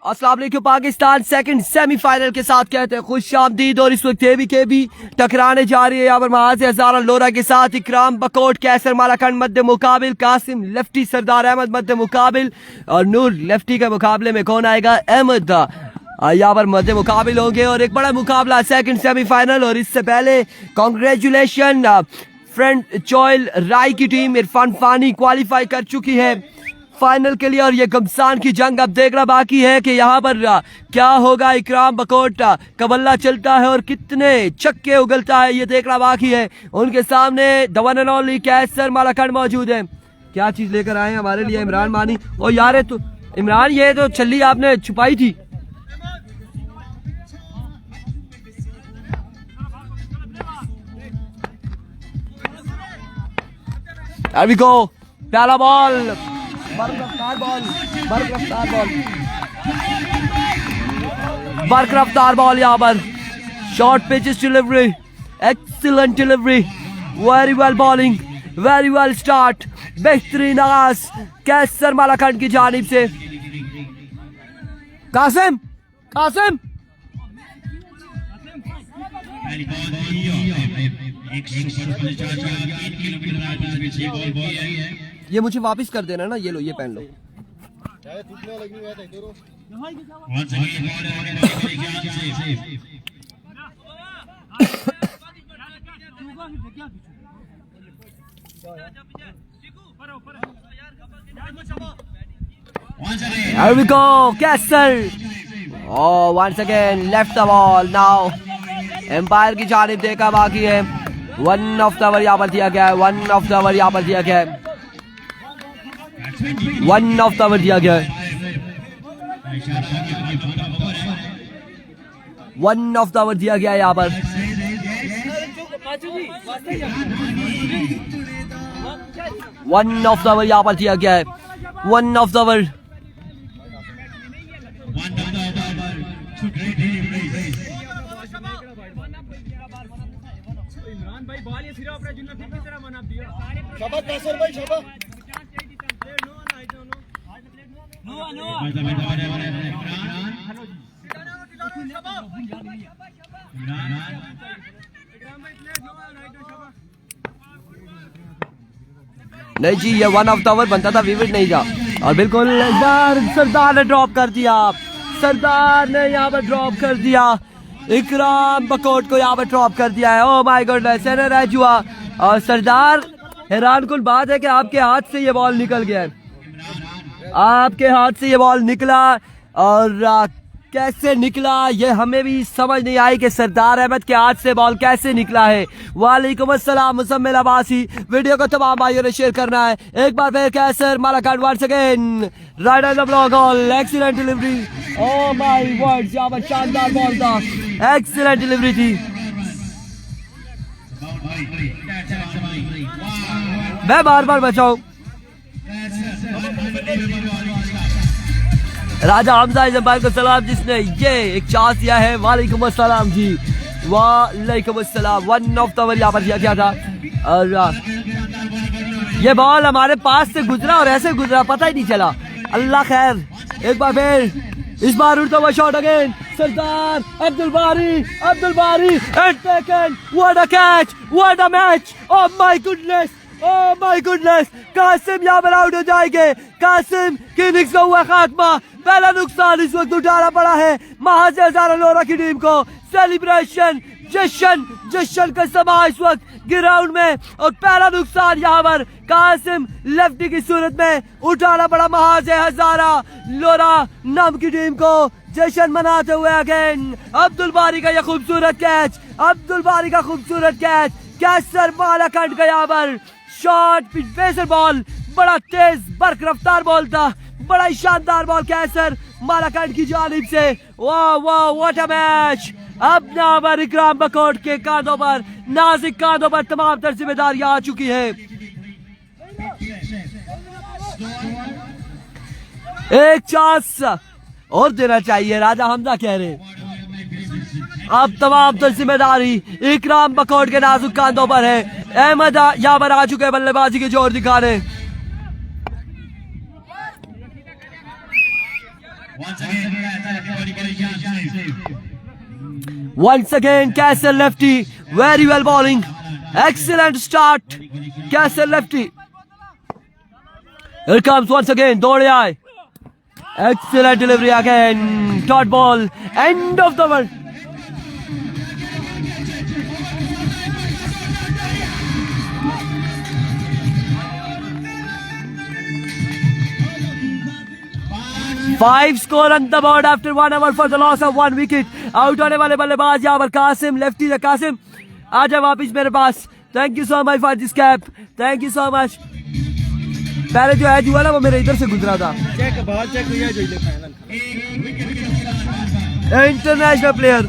अस्सलाम वालेकुम। Pakistan second semifinal के साथ कहते हैं खुश आमदीद। और इस वक्त भी टकराने जा रही है यहाँ पर महाज हजारा लोरा के साथ। इकराम बकोट कैसर मालाखंड मध्य मुकाबिल, कासिम लेफ्टी सरदार अहमद मध्य मुकाबिल और नूर लेफ्टी के मुकाबले में कौन आएगा? अहमद यहाँ पर मध्य मुकाबिल होंगे और एक बड़ा मुकाबला सेकंड सेमीफाइनल। और इससे पहले कांग्रेचुलेशन फ्रेंड चोइल राय की टीम इरफान फानी क्वालिफाई कर चुकी है फाइनल के लिए और ये गमसान की जंग अब देखना बाकी है कि यहाँ पर क्या होगा। इकराम बकोट का बल्ला चलता है और कितने छक्के उगलता है ये देखना बाकी है। उनके सामने द वन एंड ओनली कैसर मालाखंड मौजूद है। क्या चीज लेकर आए हैं हमारे लिए इमरान मानी? और यार तो इमरान ये तो छल्ली आपने छुपाई थी। There we go. पहला बॉल, बरकरफ्तार बॉल यहाँ पर। Short pitches delivery, excellent delivery, very well bowling, very well start, बेहतरीन आगाज कैसर मालाखंड की जानिब से। कासिम ये मुझे वापस कर देना ना। ये लो, ये पहन लो। Here we go, Kessel. Oh, once again left the ball now. Umpire की जानिब देखा बाकी है। 1 ऑफ द ओवर यहाँ पर दिया गया है। 1 ऑफ द ओवर यहाँ पर दिया गया है। 1 ऑफ द ओवर दिया गया है। 1 ऑफ द ओवर दिया गया है यहाँ पर। वन ऑफ द ओवर यहाँ पर दिया गया है। 1 ऑफ द ओवर। नहीं जी, ये 1 ऑफ द ओवर बनता था, विकेट नहीं था। और बिल्कुल सरदार ने ड्रॉप कर दिया। सरदार ने यहाँ पर ड्रॉप कर दिया। इकराम बकोट को यहाँ पर ड्रॉप कर दिया है। ओह माय गॉडनेस, रह जुआ। और सरदार, हैरान कुल बात है कि आपके हाथ से ये बॉल निकल गया है। आपके हाथ से ये बॉल निकला और कैसे निकला ये हमें भी समझ नहीं आई कि सरदार अहमद के हाथ से बॉल कैसे निकला है। वालेकुम अस्सलाम मुसम्मिल अब्बासी। वीडियो को तमाम भाइयों ने शेयर करना है। एक बार फिर Qaiser Malakand once again right on the block goal, excellent delivery. Oh my God, यहाँ पर शानदार बॉल था, एक्सीलेंट डिलीवरी थी। मैं बार बार बचाऊं। राजा हमजा इजम्बार को सलाम जिसने ये एक चांस दिया है। वालेकुम अस्सलाम जी, वालेकुम अस्सलाम। 1 ऑफ द ओवर यहाँ पर किया गया था और ये बॉल हमारे पास से गुजरा और ऐसे गुजरा पता ही नहीं चला। अल्लाह खैर। एक बार फिर इस बार उड़ता हुआ shot again. Sardar Abdul Bari and taken. What a catch, what a match. Oh my goodness, oh my goodness. Qasim यहाँ पर आउट हो जाएंगे। कासिम की इनिंग्स का हुआ खात्मा। पहला नुकसान इस वक्त उठाना पड़ा है महाज हजारा लोरा की टीम को। सेलिब्रेशन, जश्न का समा इस वक्त ग्राउंड में और पहला नुकसान यहाँ पर कासिम लेफ्टी की सूरत में उठाना पड़ा महाज हजारा लोरा नाम की टीम को। जश्न मनाते हुए अगेन अब्दुल बारी का यह खूबसूरत कैच, अब्दुल बारी का खूबसूरत कैच। कैसर मालाखंड का यहाँ पर शॉट पेसर बॉल, बड़ा तेज बर्क रफ्तार बॉल था, बड़ा ही शानदार बॉल कैसर मालाखंड की जानिब से। वाह वाह, व्हाट अ मैच। अब यहाँ पर इकराम बकोट के कांधों पर, नाजिक कांधों पर तमाम तर जिम्मेदारियां आ चुकी है। एक चांस और देना चाहिए, राजा हमजा कह रहे। अब तमाम तर जिम्मेदारी इकराम बकोट के नाजुक कांधों पर है। अहमद यहाँ पर आ चुके हैं बल्लेबाजी के जोर दिखाने। Once again, Castle lefty, very well bowling. Excellent start, Castle lefty. Here comes once again, Dodiai. Excellent delivery again. Dot ball, end of the over. Five score on the board after 1 over for the loss of 1 wicket. Out होने वाले बल्लेबाज यहाँ पर Qasim, lefty है कासिम. आजा वापिस मेरे पास. Thank you so much for this cap. Thank you so much. पहले जो एज हुआ ना वो मेरे इधर से गुजरा था. चेक बाहर चेक हुआ जो इधर फाइनल. International player.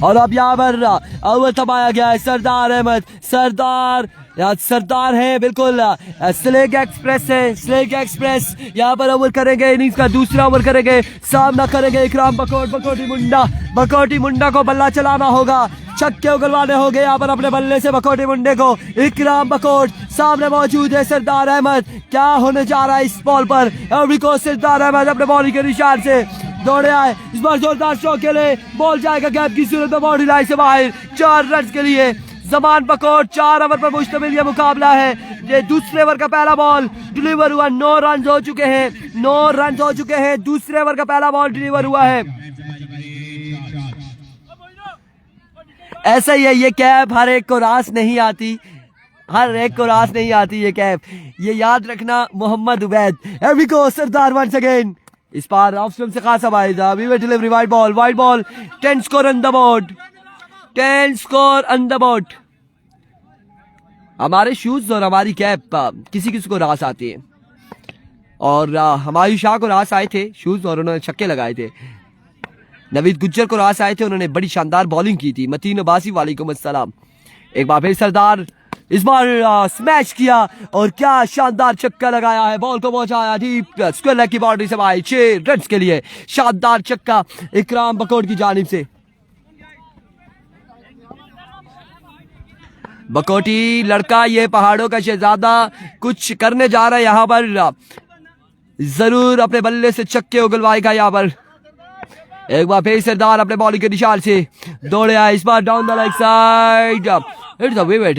और अब यहाँ पर अव्वल थमाया गया है सरदार अहमद. सरदार है बिल्कुल. स्लेग एक्सप्रेस है. स्लेग एक्सप्रेस यहाँ पर ओवर करेंगे. इनिंग्स का दूसरा ओवर करेंगे. सामना करेंगे इकराम बकोट. बकोटी मुंडा को बल्ला चलाना होगा. छक्के उगलवाने होंगे यहाँ पर अपने बल्ले से बकोटी मुंडे को. इकराम बकोट सामने मौजूद है सरदार अहमद. क्या होने जा रहा है इस बॉल पर. सरदार अहमद अपने बॉलिंग के निशान से दौड़े आए. इस बार जोरदार शॉट के लिए बॉल जाएगा गैप की सूरत में बाउंड्री लाइन से बाहर. 4 रन के लिए जमान बकोट. 4 ओवर पर मुश्तमिल ये मुकाबला है. ये दूसरे ओवर का पहला बॉल डिलीवर हुआ. 9 रन हो चुके हैं. दूसरे ओवर का पहला बॉल डिलीवर हुआ है. ऐसा ही है ये कैप. हर एक को रास नहीं आती ये कैप. ये याद रखना मोहम्मद उबैद. Sardar once again. इस बार ऑफ स्टंप से खासा फायदा. Wayward delivery. Wide ball. 10 score on the board. हमारे शूज और हमारी कैप किसी को रास आती है. और हमायूं शाह को रास आए थे शूज और उन्होंने छक्के लगाए थे. नवीद गुज्जर को रास आए थे, उन्होंने बड़ी शानदार बॉलिंग की थी. मतीन अब्बासी वालेकुम अस्सलाम. एक बार फिर सरदार इस बार स्मैश किया और क्या शानदार छक्का लगाया है. बॉल को पहुंचाया डीप स्क्वायर लेग की बाउंड्री से बाहर. 6 रन के लिए शानदार छक्का इकराम बकोट की जानिब से. बकोटी लड़का ये पहाड़ों का शहजादा कुछ करने जा रहा है यहाँ पर. जरूर अपने बल्ले से छक्के उगलवाएगा यहाँ पर. एक बार फिर सरदार अपने बॉलिंग के निशान से दौड़े आए. इस बार down the leg side. It's a wayward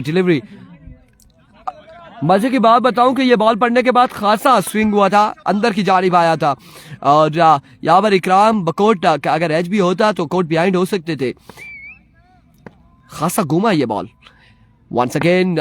delivery. मजे की बात बताऊं कि ये बॉल पड़ने के बाद खासा स्विंग हुआ था, अंदर की जानिब आया था. और यहाँ पर इकराम बकोट का अगर एज भी होता तो कोट बिहाइंड हो सकते थे. खासा घूमा ये ball. Once again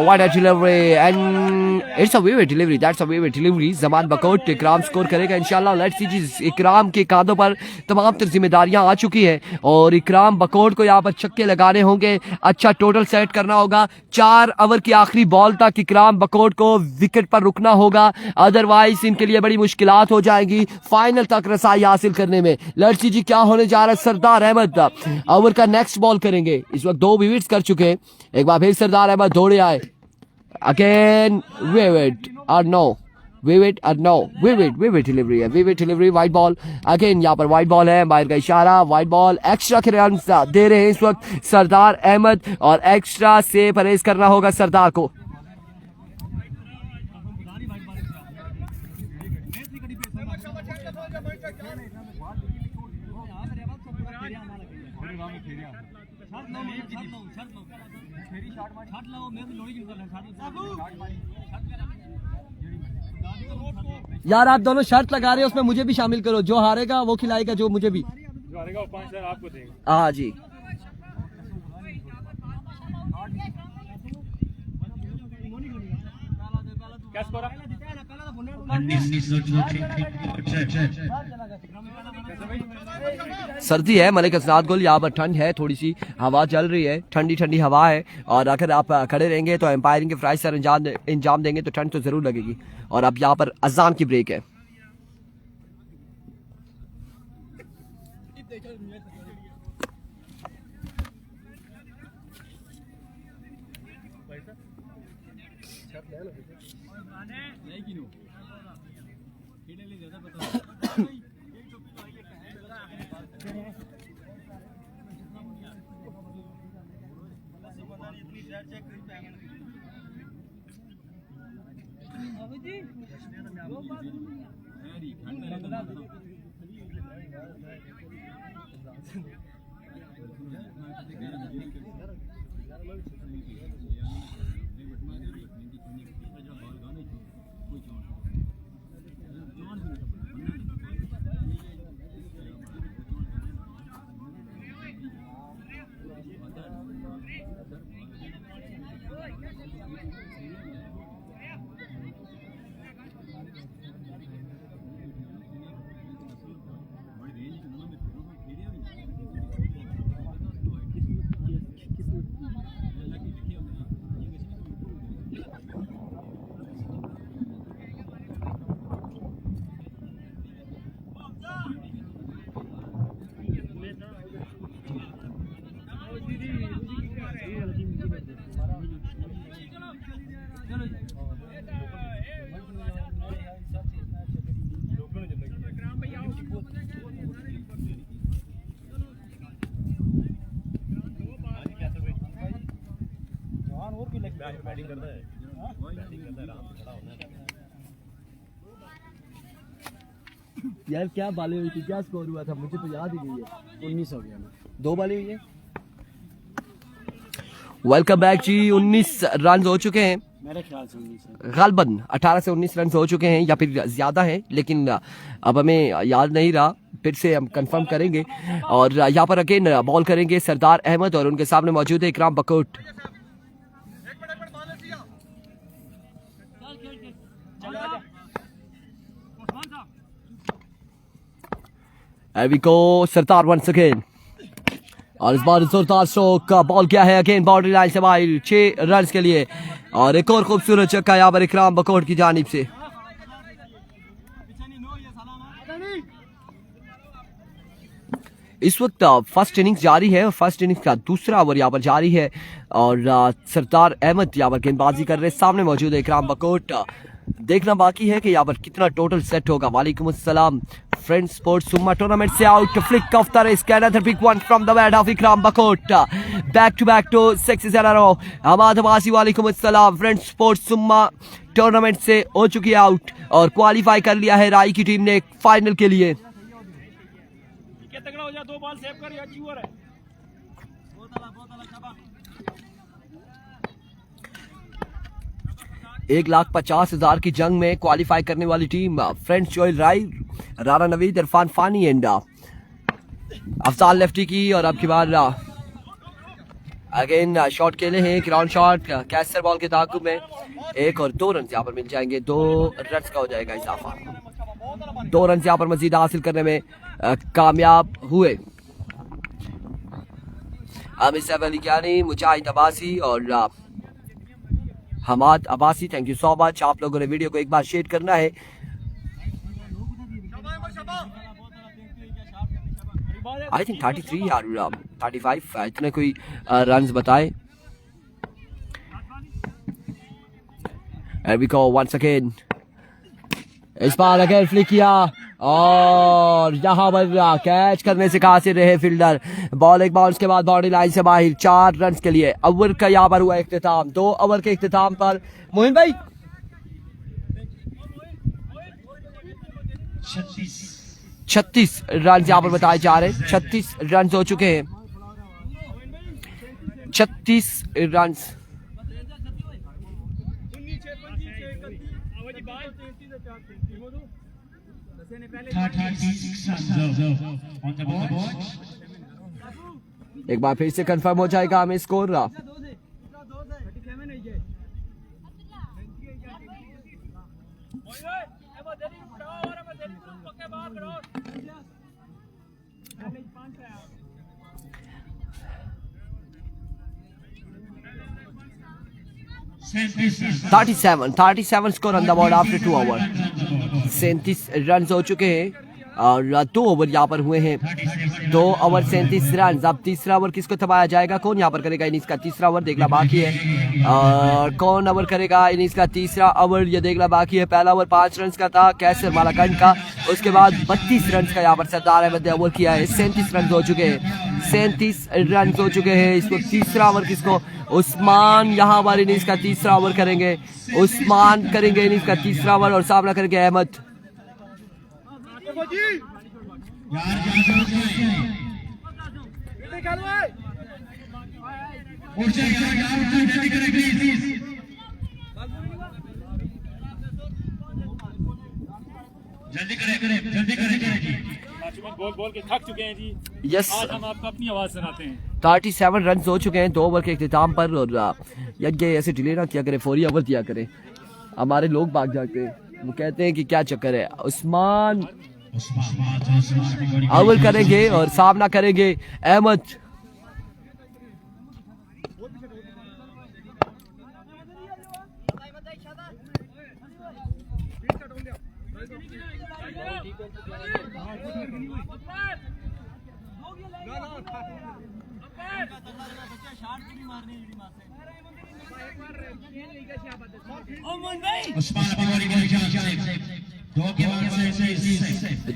what a delivery and it's a vivid delivery. That's a vivid delivery. Zaman Bakot Ikram score करेगा इंशाल्लाह. लेट्स सी जी. इकराम के कांधों पर तमाम तर जिम्मेदारियां आ चुकी है और इकराम बकोट को यहाँ पर छक्के लगाने होंगे. अच्छा टोटल सेट करना होगा. 4 ओवर की आखिरी बॉल तक इकराम बकोट को विकेट पर रुकना होगा, अदरवाइज इनके लिए बड़ी मुश्किलात हो जाएगी फाइनल तक रसाई हासिल करने में. लेट्स सी जी क्या होने जा रहा है. सरदार अहमद ओवर का नेक्स्ट बॉल करेंगे. इस वक्त 2 विकेट्स कर चुके हैं. एक बार फिर सरदार अहमद दौड़े आए. अगेन विविड डिलीवरी है. Vivid delivery. Wide ball again. यहाँ पर वाइड बॉल है. बाहर का इशारा. Wide ball. एक्स्ट्रा के रन दे रहे हैं इस वक्त सरदार अहमद और एक्स्ट्रा से परहेज करना होगा सरदार को. यार आप दोनों शर्त लगा रहे हो, उसमें मुझे भी शामिल करो. जो हारेगा वो खिलाएगा, जो मुझे भी. जो हारेगा वो 5,000 आपको देगा. हाँ जी. क्या स्कोर है? सर्दी है मलिक असनाद गुल. यहाँ पर ठंड है, थोड़ी सी हवा चल रही है, ठंडी ठंडी हवा है. और अगर आप खड़े रहेंगे तो एम्पायरिंग के फ्राइज सर इंजाम देंगे तो ठंड तो जरूर लगेगी. और अब यहाँ पर अजान की ब्रेक है. बैटिंग करता है, बैटिंग करता है, आराम से खड़ा होना है। यार क्या बालें हुई थी, क्या स्कोर हुआ था, मुझे तो याद ही नहीं है। 19 हो गया ना, 2 बालें हुई है। वेलकम बैक जी। 19 रन हो चुके हैं मेरे ख्याल से 19 है। गालबन 18 से 19 रन हो चुके हैं या फिर ज्यादा है, लेकिन अब हमें याद नहीं रहा, फिर से हम कंफर्म करेंगे। और यहाँ पर अगेन बॉल करेंगे सरदार अहमद और उनके सामने मौजूद है इकराम बकोट। सरदार वंस अगेन, और इस बार जोरदार स्ट्रोक का बॉल किया है अगेन बाउंड्री लाइन से बाहर 6 रन के लिए। और एक और खूबसूरत छक्का यहाँ पर इकराम बकोट की जानिब से। इस वक्त फर्स्ट इनिंग्स जारी है और फर्स्ट इनिंग्स का दूसरा ओवर यहाँ पर जारी है और सरदार अहमद यहाँ पर गेंदबाजी कर रहे हैं। सामने मौजूद है इकराम बकोट। देखना बाकी है कि यहाँ पर कितना टोटल सेट होगा। वालेकुम अस्सलाम फ्रेंड्स, स्पोर्ट्स सुम्मा टूर्नामेंट से out, flick of the risk, another big one from the bat of Ikram Bakot, back to 6 इन अ रो। हमाद अब्बासी वालेकुम अस्सलाम फ्रेंड्स, स्पोर्ट्स सुम्मा टूर्नामेंट से हो चुकी है आउट और क्वालिफाई कर लिया है राई की टीम ने फाइनल के लिए। तगड़ा हो जा, 2 बॉल सेव कर या चूअर है। 1,50,000 की जंग में क्वालिफाई करने वाली team friends जोइल Rai, Rana Naveed, Irfan Fani and Afzal lefty की। और अब की बार अगेन शॉट खेले हैं, ग्राउंड शॉट कैसर बॉल के ताकुब में 1 और 2 रन यहाँ पर मिल जाएंगे। 2 रन का हो जाएगा इजाफा, 2 रन यहाँ पर मजीद हासिल करने में कामयाब हुए। आमिर सैफ अली ज्ञानी, मुजाहिद अब्बासी और Hamad Abbasi, thank you so much. आप लोगों ने वीडियो को एक बार शेयर करना है। आई थिंक 33 या 35 इतने कोई रन्स बताए। वंस अगेन, इस बार अगेन फ्लिक किया और यहाँ पर कैच करने से कासिर रहे फील्डर। बॉल एक बाउंस के बाद बाउंड्री लाइन से बाहर 4 रन के लिए। ओवर का यहाँ पर हुआ इख्तिताम। 2 ओवर के इख्तिताम पर मोहिन भाई 36 रन यहाँ पर बताए जा रहे हैं। 36 रन हो चुके हैं, 36 रन। एक बार फिर से कंफर्म हो जाएगा हमें score. $37 score on the board after 2 over. 37 run हो चुके हैं और 2 ओवर यहाँ पर हुए हैं। 2 ओवर 37 रन। अब तीसरा ओवर किसको थमाया जाएगा, कौन यहाँ पर करेगा इनिंग्स का तीसरा ओवर, देखना बाकी है। और कौन ओवर करेगा इनिंग्स का तीसरा ओवर, ये देखना बाकी है। पहला ओवर 5 रन का था कैसर मालाकंड का, उसके बाद 32 रन का यहाँ पर सरदार अहमद ने ओवर किया है। 37 रन हो चुके हैं, 37 रन हो चुके हैं। इसको तीसरा ओवर किसको, उस्मान यहाँ पर इनिंग्स का तीसरा ओवर करेंगे। उस्मान करेंगे इनिंग्स का तीसरा ओवर और सामना करेंगे अहमद। जल्दी करें बोल के थक चुके हैं जी। यस, आज हम आपको अपनी आवाज सुनाते हैं। 37 रन हो चुके हैं 2 ओवर के इख्तिताम पर। और यज्ञ ऐसे डिले ना किया करे, 4 ओवर दिया करे। हमारे लोग भाग जाते हैं, वो कहते हैं कि क्या चक्कर है। उस्मान ओवर करेंगे और सामना करेंगे अहमद।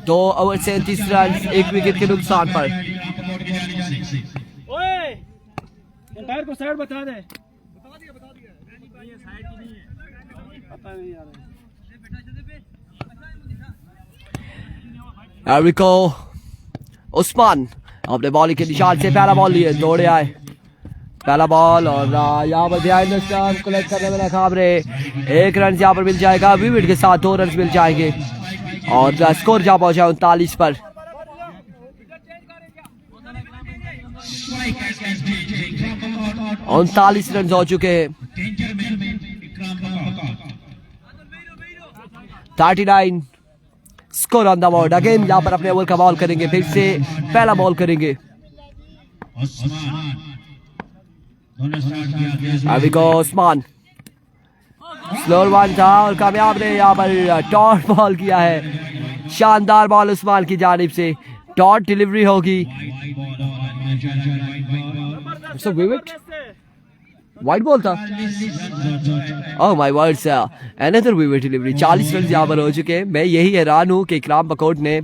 दो ओवर 37 रन, 1 विकेट के नुकसान पर। ओए एम्पायर को साइड बता दे। Here we go. उस्मान अपने बॉलिंग के निशान से पहला बॉल लिए दौड़े आए, पहला बॉल और यहाँ पर बिहाइंड द स्टंप कलेक्ट करने में नाकाम रहे। 1 रन यहाँ पर मिल जाएगा, विकेट के साथ 2 रन मिल जाएंगे और स्कोर जा पहुंचा 39 पर। उनतालीस रन हो चुके हैं। 39 score on the board. Again यहाँ पर अपने ओवर का बॉल करेंगे, फिर से पहला बॉल करेंगे। अभी को उस्मान स्लोर वन था और कामयाब ने यहाँ पर डॉट बॉल किया है। शानदार बॉल उस्मान की जानिब से, डॉट डिलीवरी होगी। वाइट बॉल था, oh my word sir, another wicket delivery. 40 run यहाँ पर हो चुके हैं। मैं यही हैरान हूँ कि इकराम बकोट ने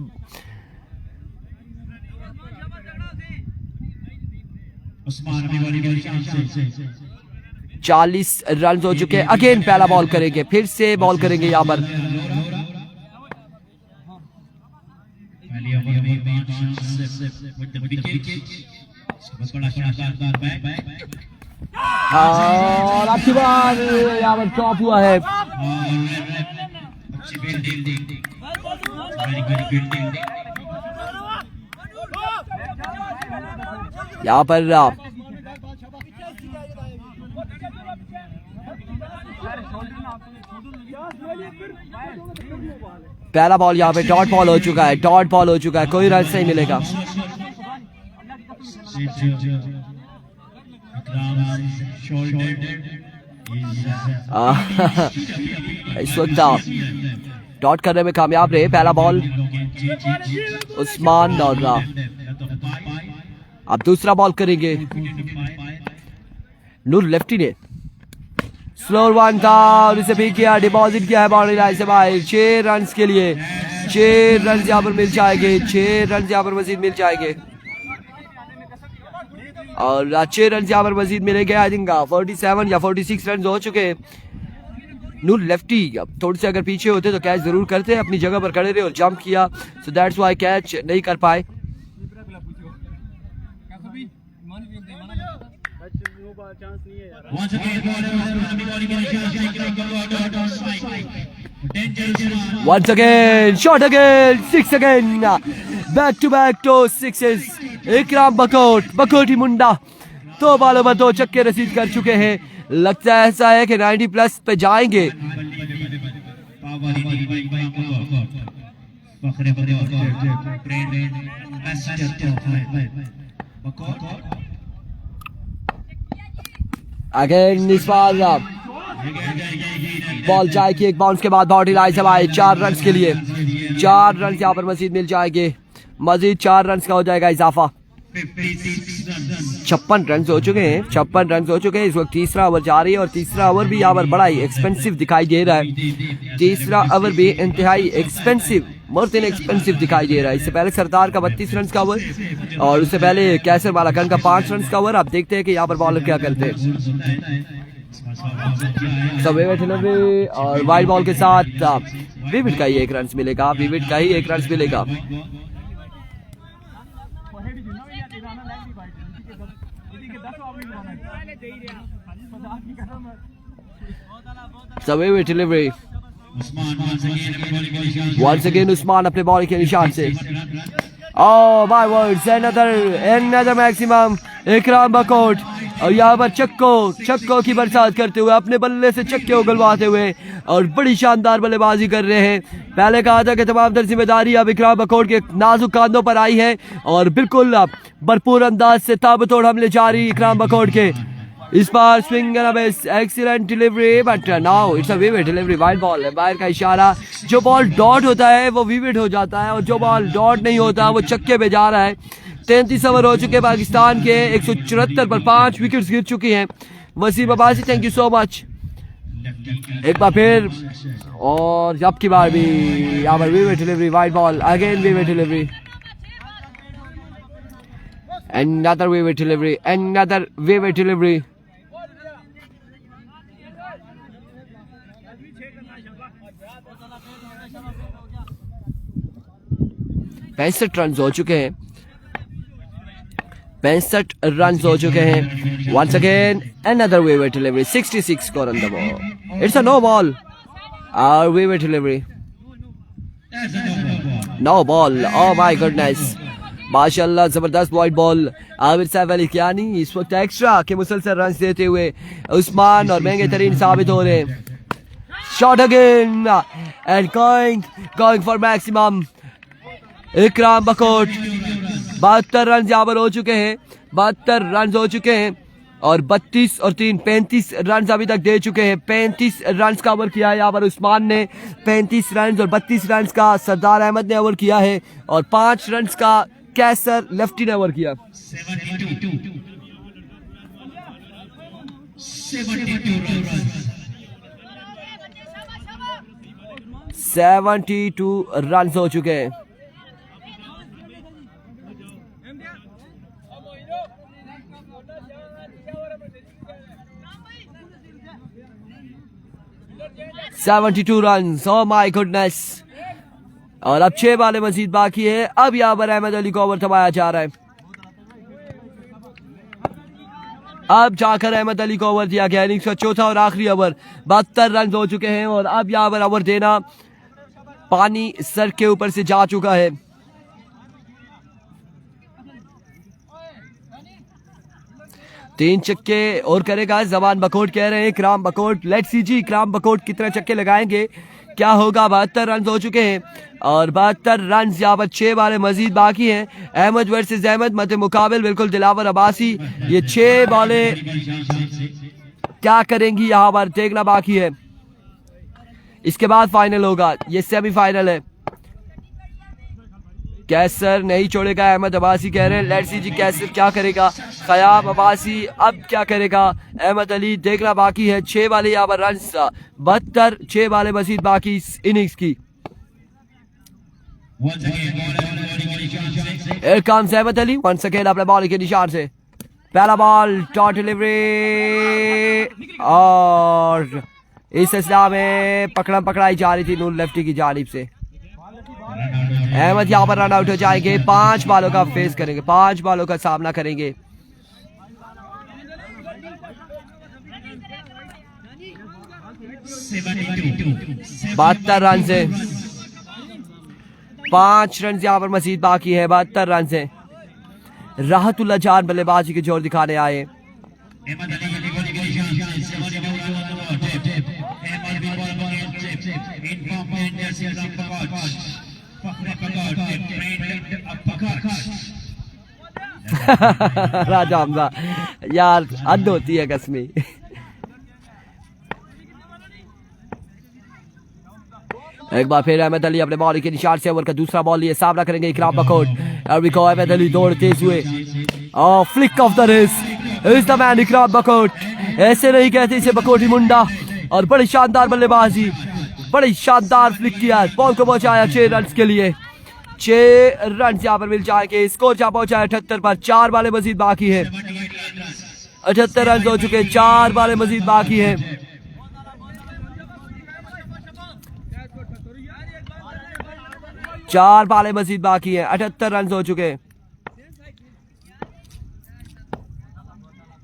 40 रन हो चुके हैं। अगेन पहला बॉल करेंगे, फिर से बॉल करेंगे यहाँ पर। और अच्छी बार यहाँ पर टॉप हुआ है। यहाँ पर पहला बॉल यहाँ पे डॉट बॉल हो चुका है, डॉट बॉल हो चुका है, कोई रन नहीं मिलेगा। इस वक्त डॉट करने में कामयाब रहे। पहला बॉल उस्मान और अब दूसरा बॉल करेंगे नूर। लेफ्टी ने स्लोर वन था और इसे भी किया, डिपॉजिट किया है बाउंड्री लाइन से बाहर। 6 रन के लिए 6 रन यहाँ पर मिल जाएंगे, 6 रन यहाँ पर मजीद मिल जाएंगे और 6 रन यहाँ पर मजीद मिलेंगे। आई थिंक 47 या 46 रन हो चुके। नूर लेफ्टी थोड़ी से अगर पीछे होते तो कैच जरूर करते, अपनी जगह पर खड़े रहे और जंप किया, सो दैट्स व्हाई कैच नहीं कर पाए। Once again, shot again, 6 again, back to back to 6s। इकराम बकोटी मुंडा 2 बॉलों पर 2 छक्के रसीद कर चुके हैं। लगता है ऐसा है कि 90 प्लस पे जाएंगे। अगेन इस बार बॉल जाएगी एक बाउंस के बाद बाउंड्री लाइन से आए। 4 रन के लिए 4 रन यहाँ पर मजीद मिल जाएंगे। मजीद 4 रन का हो जाएगा इजाफा। 56 runs. 56 रन हो चुके हैं, 56 रन हो चुके हैं। इस वक्त तीसरा ओवर जा रही है और तीसरा ओवर भी यहाँ पर बड़ा ही एक्सपेंसिव दिखाई दे रहा है। तीसरा ओवर भी इंतहाई एक्सपेंसिव, मोर देन एक्सपेंसिव दिखाई दे रहा है। इससे पहले सरदार का 32 रन का ओवर और उससे पहले कैसर मालाकन का 5 रन का ओवर। आप देखते हैं कि यहाँ पर बॉलर क्या करते हैं। सब डिलीवरी और वाइड बॉल के साथ विविड का ही 1 रन मिलेगा, विविड का ही 1 रन मिलेगा। सवे डिलीवरी once again उस्मान अपने बॉल के निशान से। Oh my words, another maximum इकराम बकोट और यहाँ पर छक्कों की बरसात करते हुए अपने बल्ले से छक्के उगलवाते हुए और बड़ी शानदार बल्लेबाजी कर रहे हैं। पहले कहा था कि तमाम तर जिम्मेदारी अब इकराम बकोट के नाजुक कांधों पर आई है और बिल्कुल अब भरपूर अंदाज से ताबड़तोड़ हमले जारी इकराम बकोट के। इस बार swing excellent delivery but now it's a vivid delivery, wide ball है, बाहर का इशारा। जो बॉल डॉट होता है वो विविड हो जाता है और जो बॉल डॉट नहीं होता वो छक्के पे जा रहा है। 33 ओवर हो चुके पाकिस्तान के, 174 पर 5 विकेट्स गिर चुकी हैं। Waseem Abbasi, thank you so much. एक बार फिर और अब की बार भी यहाँ पर vivid delivery, wide ball, again vivid delivery, another vivid delivery, another vivid delivery। पैंसठ रन हो चुके हैं, 65 रन हो चुके हैं। Once again another vivid delivery, 66 score on the ball, it's a no ball or vivid delivery, no ball। Oh my goodness, माशाल्लाह जबरदस्त wide ball. आबिर साहब अली कियानी इस वक्त एक्स्ट्रा के मुसलसल रन देते हुए उस्मान और महंगे तरीन साबित हो रहे हैं। Shot again and going for maximum Ikram Bakot. 72 run यहाँ पर हो चुके हैं, 72 रन हो चुके हैं और 32 और 3 35 रन अभी तक दे चुके हैं। 35 रन का ओवर किया है यहाँ पर उस्मान ने, 35 रन और 32 रन का सरदार अहमद ने ओवर किया है और 5 रन का कैसर लेफ्टी ने ओवर किया। 72 रन हो चुके हैं। Run, oh my goodness। और अब 6 बालें मजीद बाकी है। अब यहाँ पर अहमद अली को ओवर थमाया जा रहा है। अब जाकर अहमद अली को ओवर दिया गया, इनिंग्स का चौथा और आखिरी ओवर। 72 रन हो चुके हैं और अब यहाँ पर ओवर देना पानी सर के ऊपर से जा चुका है। तीन छक्के और करेगा जबान बकोट, कह रहे हैं इकराम बकोट। लेट्स सी जी इकराम बकोट कितने छक्के लगाएंगे, क्या होगा। 72 रन हो चुके हैं और 72 रन यहाँ पर 6 बालें मजीद बाकी हैं। अहमद वर्सेस अहमद मत मुकाबिल, बिल्कुल दिलावर अब्बासी। ये 6 बालें क्या करेंगी यहाँ पर देखना बाकी है। इसके बाद फाइनल होगा, ये सेमीफाइनल है। कैसर नहीं छोड़ेगा, अहमद अब्बासी कह रहे हैं। लेट्स सी जी कैसर क्या करेगा, खयाम अब्बासी अब क्या करेगा, अहमद अली देखना बाकी है। 6 बाले यहाँ पर रन, 72, 6 बाले मजीद बाकी इस इनिंग्स की। Here comes Ahmad Ali once again अपने बॉल के निशान से। पहला बॉल टॉट डिलीवरी और इस सिलसिला में पकड़ाई जा रही थी नूर लेफ्टी की जानिब से। अहमद यहाँ पर रन आउट हो जाएंगे। 5 बालों का फेस करेंगे, 5 बालों का सामना करेंगे। बहत्तर रन से 5 रन यहाँ पर मजीद बाकी है। 72 रन से राहतुल्लाह जान बल्लेबाजी के जोर दिखाने आए। राजा हमजा यार हद होती है कसमी। एक बार फिर अहमद अली अपने बॉल के निशान से ओवर का दूसरा बॉल लिए सामना करेंगे इकराम बकोट। अहमद अली दौड़ तेज हुए, flick of the wrist is the man इकराम बकोट। ऐसे नहीं कहते इसे बकोटी मुंडा। और बड़ी शानदार बल्लेबाजी, बड़ी शानदार फ्लिक किया, बॉल को पहुंचाया 6 रन के लिए। 6 रन यहाँ पर मिल जाएंगे। स्कोर जहाँ पहुंचा है 78 पर। 4 बालें मजीद बाकी है। 78 रन हो चुके, 4 बालें मजीद बाकी है। चार बालें मजीद बाकी है। 78 रन हो चुके।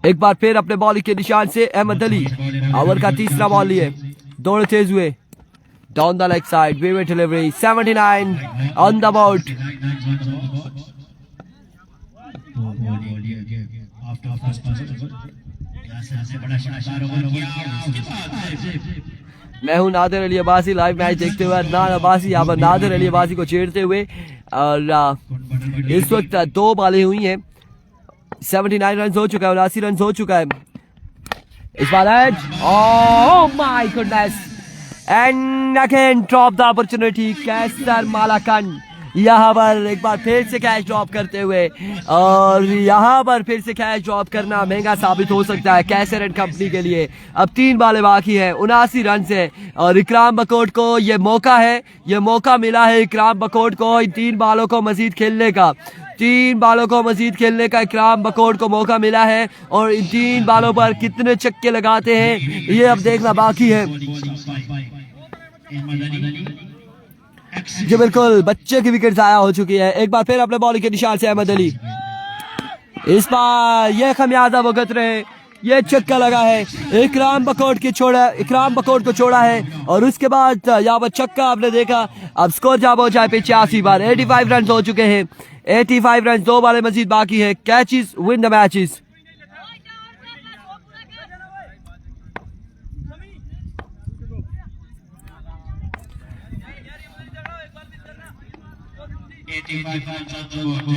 एक बार फिर अपने बॉलिंग के निशान से अहमद अली ओवर का तीसरा बॉल लिए, दौड़ तेज हुए, down the leg side, vivid delivery, 79 on the board. मैं हूं नादिर अली अब्बासी, लाइव मैच देखते हुए अदनान अब्बासी यहाँ पर नादिर अली अब्बासी को छेड़ते हुए। और इस वक्त 2 बालें हुई हैं, 79 रन हो चुका है, 79 रन हो चुका है। इस बार edge, oh my goodness, and again drop the opportunity. Qaiser Malakand यहाँ पर एक बार फिर से कैच ड्रॉप करते हुए, और यहाँ पर फिर से कैच ड्रॉप करना महंगा साबित हो सकता है कैसर एंड कंपनी के लिए। अब 3 बालें बाकी हैं, 79 रन से, और इकराम बकोट को ये मौका है, ये मौका मिला है इकराम बकोट को इन 3 बालों को मजीद खेलने का। 3 बालों को मजीद खेलने का इकराम बकोट को मौका मिला है, और इन 3 बालों पर कितने छक्के लगाते हैं ये अब देखना बाकी है। जी बिल्कुल, बच्चे की विकेट जाया हो चुकी है। एक बार फिर अपने बॉलिंग के निशान से अहमद अली, इस बार ये खमियाजा भुगत रहे, ये छक्का लगा है, इकराम बकोट को छोड़ा है, और उसके बाद यहाँ पर छक्का आपने देखा। अब स्कोर जहाँ पहुंचा है 85 बार, 85 रन हो चुके हैं, 85 रन, 2 बालें मजीद बाकी है। Catches win the matches.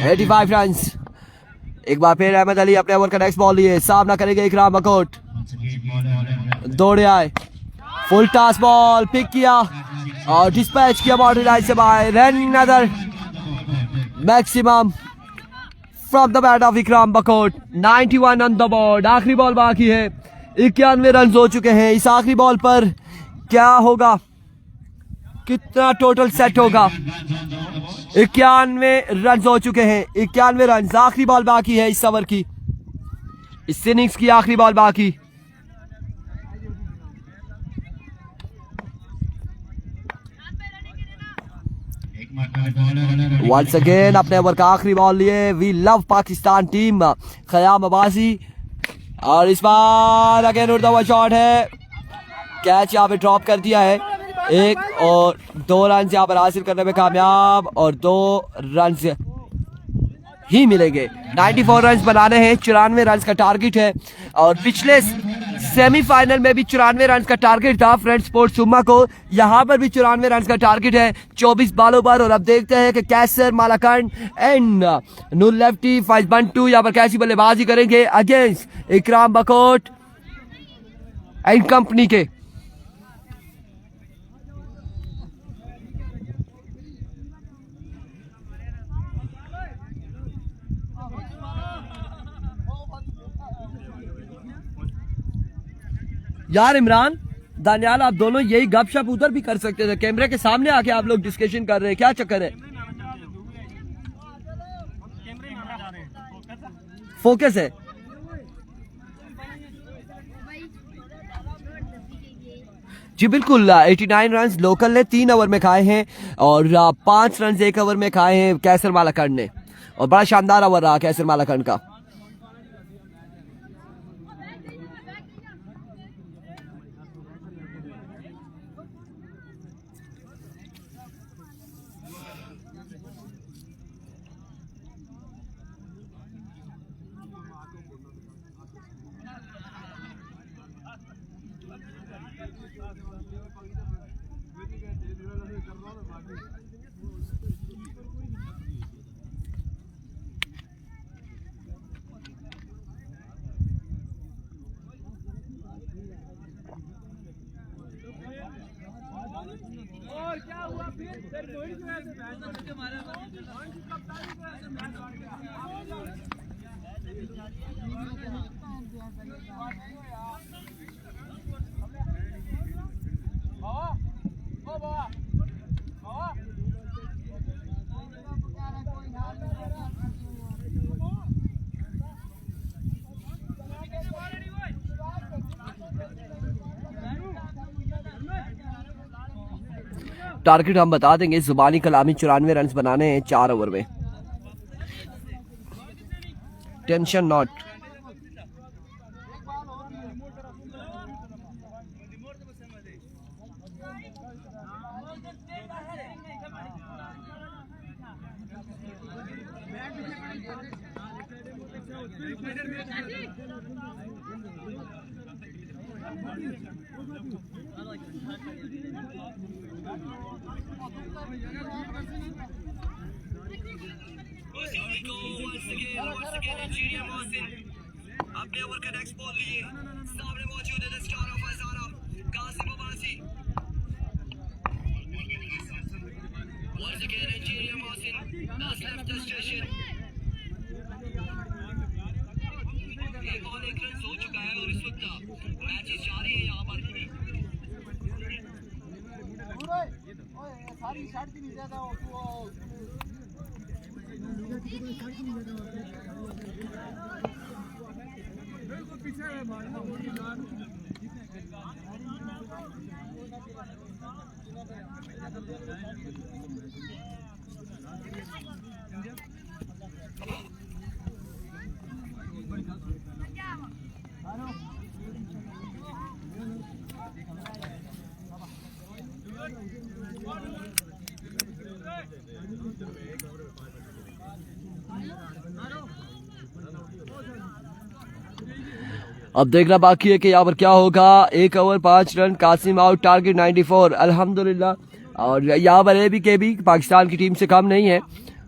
Eighty 85 run. एक बार फिर अहमद अली अपने ओवर का नेक्स्ट बॉल लिए, सामना करेंगे इकराम बकोट। दौड़े आए, फुल टॉस बॉल पिक किया और डिस्पैच किया बाउंड्री लाइन से बाहर। Run other maximum from the bat of Ikram Bakot. 91 on the board. आखिरी बॉल बाकी है, 91 रन हो चुके हैं। इस आखिरी बॉल पर क्या होगा, कितना टोटल सेट होगा? 91 रन हो चुके हैं, 91 रन। आखिरी बॉल बाकी है इस ओवर की, इस इनिंग्स की आखिरी बॉल बाकी। वंस अगेन अपने ओवर का आखिरी बॉल लिए we love Pakistan team, Khayyam Abbasi. और इस बार अगेन उड़ता हुआ शॉट है, कैच यहाँ पे ड्रॉप कर दिया है। 1 और 2 रन यहाँ पर हासिल करने में कामयाब, और 2 रन ही मिलेंगे। 94 रन बनाने हैं, 94 रन का टारगेट है, और पिछले सेमीफाइनल में भी 94 रन का टारगेट था फ्रेंड स्पोर्ट्स सुम्मा को। यहाँ पर भी 94 रन का टारगेट है 24 बालों पर। और अब देखते हैं कि कैसर मालाकंड एंड नूर लेफ्टी फाइज बंटू यहाँ पर कैसी बल्लेबाजी करेंगे against Ikram Bakot and company के। यार इमरान दानियाल, आप दोनों यही गपशप उधर भी कर सकते थे, कैमरे के सामने आके आप लोग डिस्कशन कर रहे हैं, क्या चक्कर है? फोकस है। जी बिल्कुल, 89 रन लोकल ने 3 ओवर में खाए हैं, और 5 रन 1 ओवर में खाए हैं कैसर मालाकंड ने, और बड़ा शानदार ओवर रहा कैसर मालाकंड का। टारगेट हम बता देंगे, जुबानी कलामी 94 रन बनाने हैं 4 ओवर में। Tension not. अपने ओवर का नेक्स्ट बॉल लिए सामने मौजूद है the star of Hazara Qasim Abbasi. Once again Nigeria Mohsin has left the station। एक बॉल 1 रन हो चुका है और इस वक्त मैच जारी है यहाँ पर। सारी शॉट भी नहीं ज्यादा हो अब देखना बाकी है कि यहाँ पर क्या होगा। 1 over 5 run, Qasim out, target 94 अल्हम्दुलिल्लाह। और यहाँ पर ABK पाकिस्तान की टीम से कम नहीं है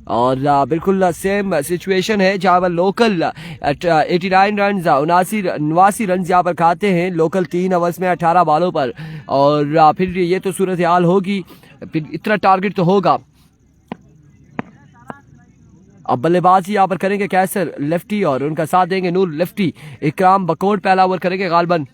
और बिल्कुल सेम सिचुएशन है जहाँ पर लोकल 89 रन 89 रन यहाँ पर खाते हैं लोकल 3 ओवर्स में 18 बॉलों पर। और फिर ये तो सूरत हाल होगी, फिर इतना टारगेट तो होगा। अब बल्लेबाजी यहाँ पर करेंगे कैसर लेफ्टी और उनका साथ देंगे नूर लेफ्टी। इकराम बकोट पहला ओवर करेंगे गालबन।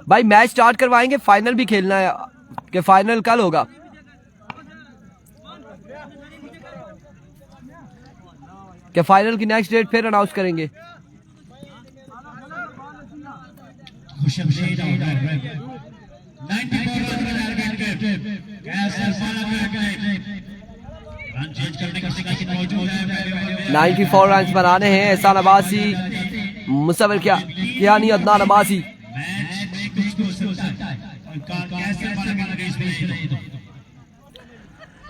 भाई मैच स्टार्ट करवाएंगे, फाइनल भी खेलना है कि फाइनल कल होगा। क्या फाइनल की नेक्स्ट डेट फिर अनाउंस करेंगे। रन चेंज करने का सिग्नल मौजूद है। 94 रन बनाने हैं एहसान अब्बासी, मुसव्विर क्या नहीं अदनान अब्बासी। मैच में कुछ हो सकता है और कैसे मारेगा इसमें।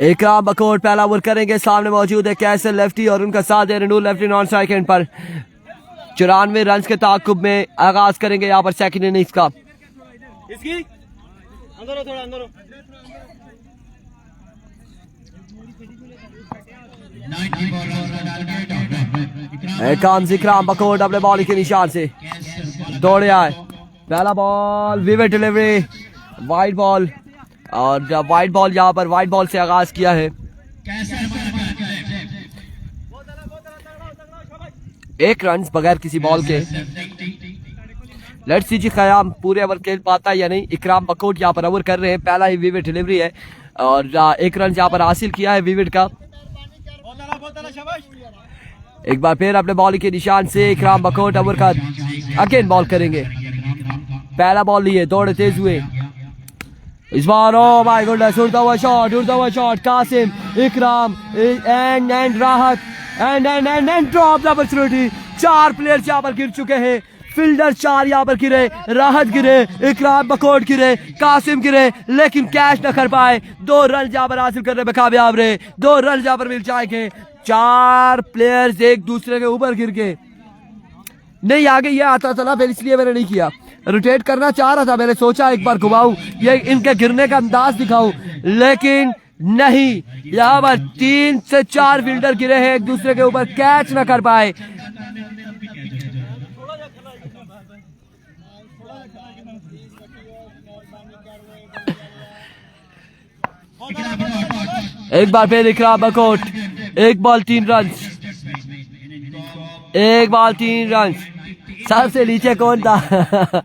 इकराम बकोट पहला ओवर करेंगे, सामने मौजूद है कैसर लेफ्टी और उनका साथ दे नूर लेफ्टी नॉन स्ट्राइक एंड पर। 94 रन के ताकुब में आगाज करेंगे यहाँ पर सेकंड इनिंग्स का। इसकी अंदर हो, थोड़ा अंदर हो। इकराम बकोट अपने बॉल के निशान से दौड़े आए। पहला ball vivid delivery, wide ball और वाइड बॉल यहाँ पर वाइड बॉल से आगाज किया है। 1 रन बगैर किसी बॉल के। लेट्स सी जी क़याम पूरे ओवर खेल पाता है या नहीं। इकराम बकोट यहाँ पर ओवर कर रहे हैं, पहला ही विविड डिलीवरी है और 1 रन यहाँ पर हासिल किया है विविड का। एक बार फिर अपने बॉल के निशान से इकराम बकोट ओवर का अगेन बॉल करेंगे। पहला बॉल लिए, दौड़े तेज हुए इस बार। ओ माय गॉडनेस, उड़ता हुआ शॉट कासिम इकराम एंड राहत and drop the opportunity. 4 players यहाँ पर गिर चुके हैं, फील्डर 4 यहाँ पर गिरे, राहत गिरे, इकराम बकोट गिरे, कासिम गिरे, लेकिन कैच न कर पाए। 2 रन यहाँ पर हासिल करने में कामयाब रहे। 2 रन यहाँ पर मिल जाएंगे। 4 प्लेयर्स एक दूसरे के ऊपर गिर गए। नहीं आगे ये आता था ना, फिर इसलिए मैंने नहीं किया। रोटेट करना चाह रहा था, मैंने सोचा एक बार घुमाऊं, ये इनके गिरने का अंदाज दिखाऊं, लेकिन नहीं, यहाँ पर 3 से 4 फील्डर गिरे हैं एक दूसरे के ऊपर, कैच ना कर पाए। एक बार फिर इकराम Bakot, 1 ball 3 run, 1 ball 3 run. सबसे नीचे कौन था?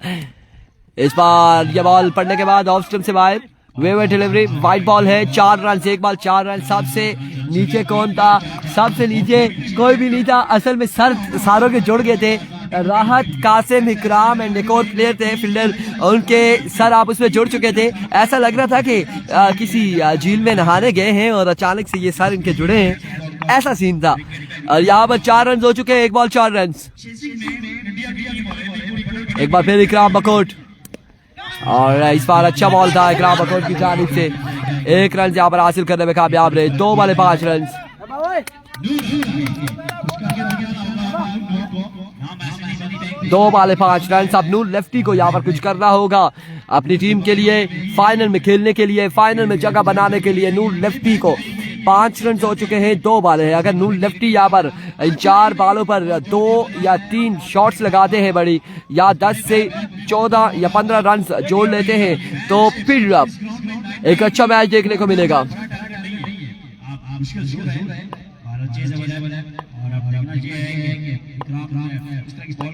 इस बार यह बॉल पड़ने के बाद ऑफ स्टंप से बाहर, वेवर डिलीवरी, वाइट बॉल है, 4 रन, 1 बॉल 4 रन। सबसे नीचे कौन था? सबसे नीचे कोई भी नहीं था, असल में सारों के जुड़ गए थे। राहत, कासिम, इकराम एंड एक और प्लेयर थे फील्डर, उनके सर आपस में जुड़ चुके थे। ऐसा लग रहा था कि किसी झील में नहाने गए हैं और अचानक से ये सर इनके जुड़े हैं, ऐसा सीन था। और यहाँ पर 4 रन हो चुके हैं, 1 बॉल 4 रन। एक बार फिर इकराम बकोट, और इस बार अच्छा बॉल था इकराम बकोट की जानिब से, 1 रन यहाँ पर हासिल करने में कामयाब रहे। 2 बॉल 5 रन। 2 ball 5 run. अब नूर लेफ्टी को यहाँ पर कुछ करना होगा अपनी टीम के लिए, फाइनल में खेलने के लिए, फाइनल में जगह बनाने के लिए। नूर लेफ्टी को 5 रन हो चुके हैं, 2 बॉल है। अगर नूर लेफ्टी यहाँ पर इन 4 बॉलों पर 2 या 3 शॉट्स लगाते हैं बड़ी, या 10 से 14 या 15 रन जोड़ लेते हैं, तो फिर एक अच्छा मैच देखने को मिलेगा।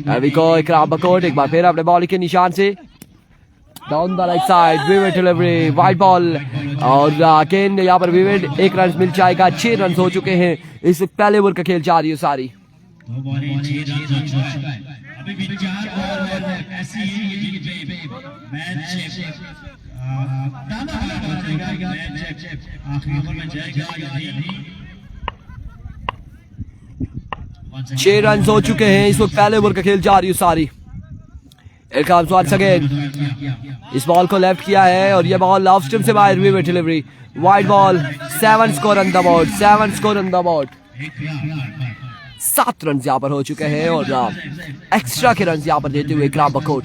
अभी को इकराम बकोट एक बार फिर अपने बॉल के निशान से down the right side, vivid delivery, white ball, और अगेन यहाँ पर विविड, 1 रन मिल जाएगा। 6 रन हो चुके हैं, इस पहले ओवर का खेल जारी है सारी। छह रन हो चुके हैं, इस वक्त पहले ओवर का खेल जारी है सारी। इस बॉल को लेफ्ट किया है और ये बॉल ऑफ स्टंप से बाहर, vivid delivery, wide ball, 7 score on the board, 7 score on the board. 7 run यहाँ पर हो चुके हैं और एक्स्ट्रा के रन यहाँ पर देते हुए इकराम बकोट।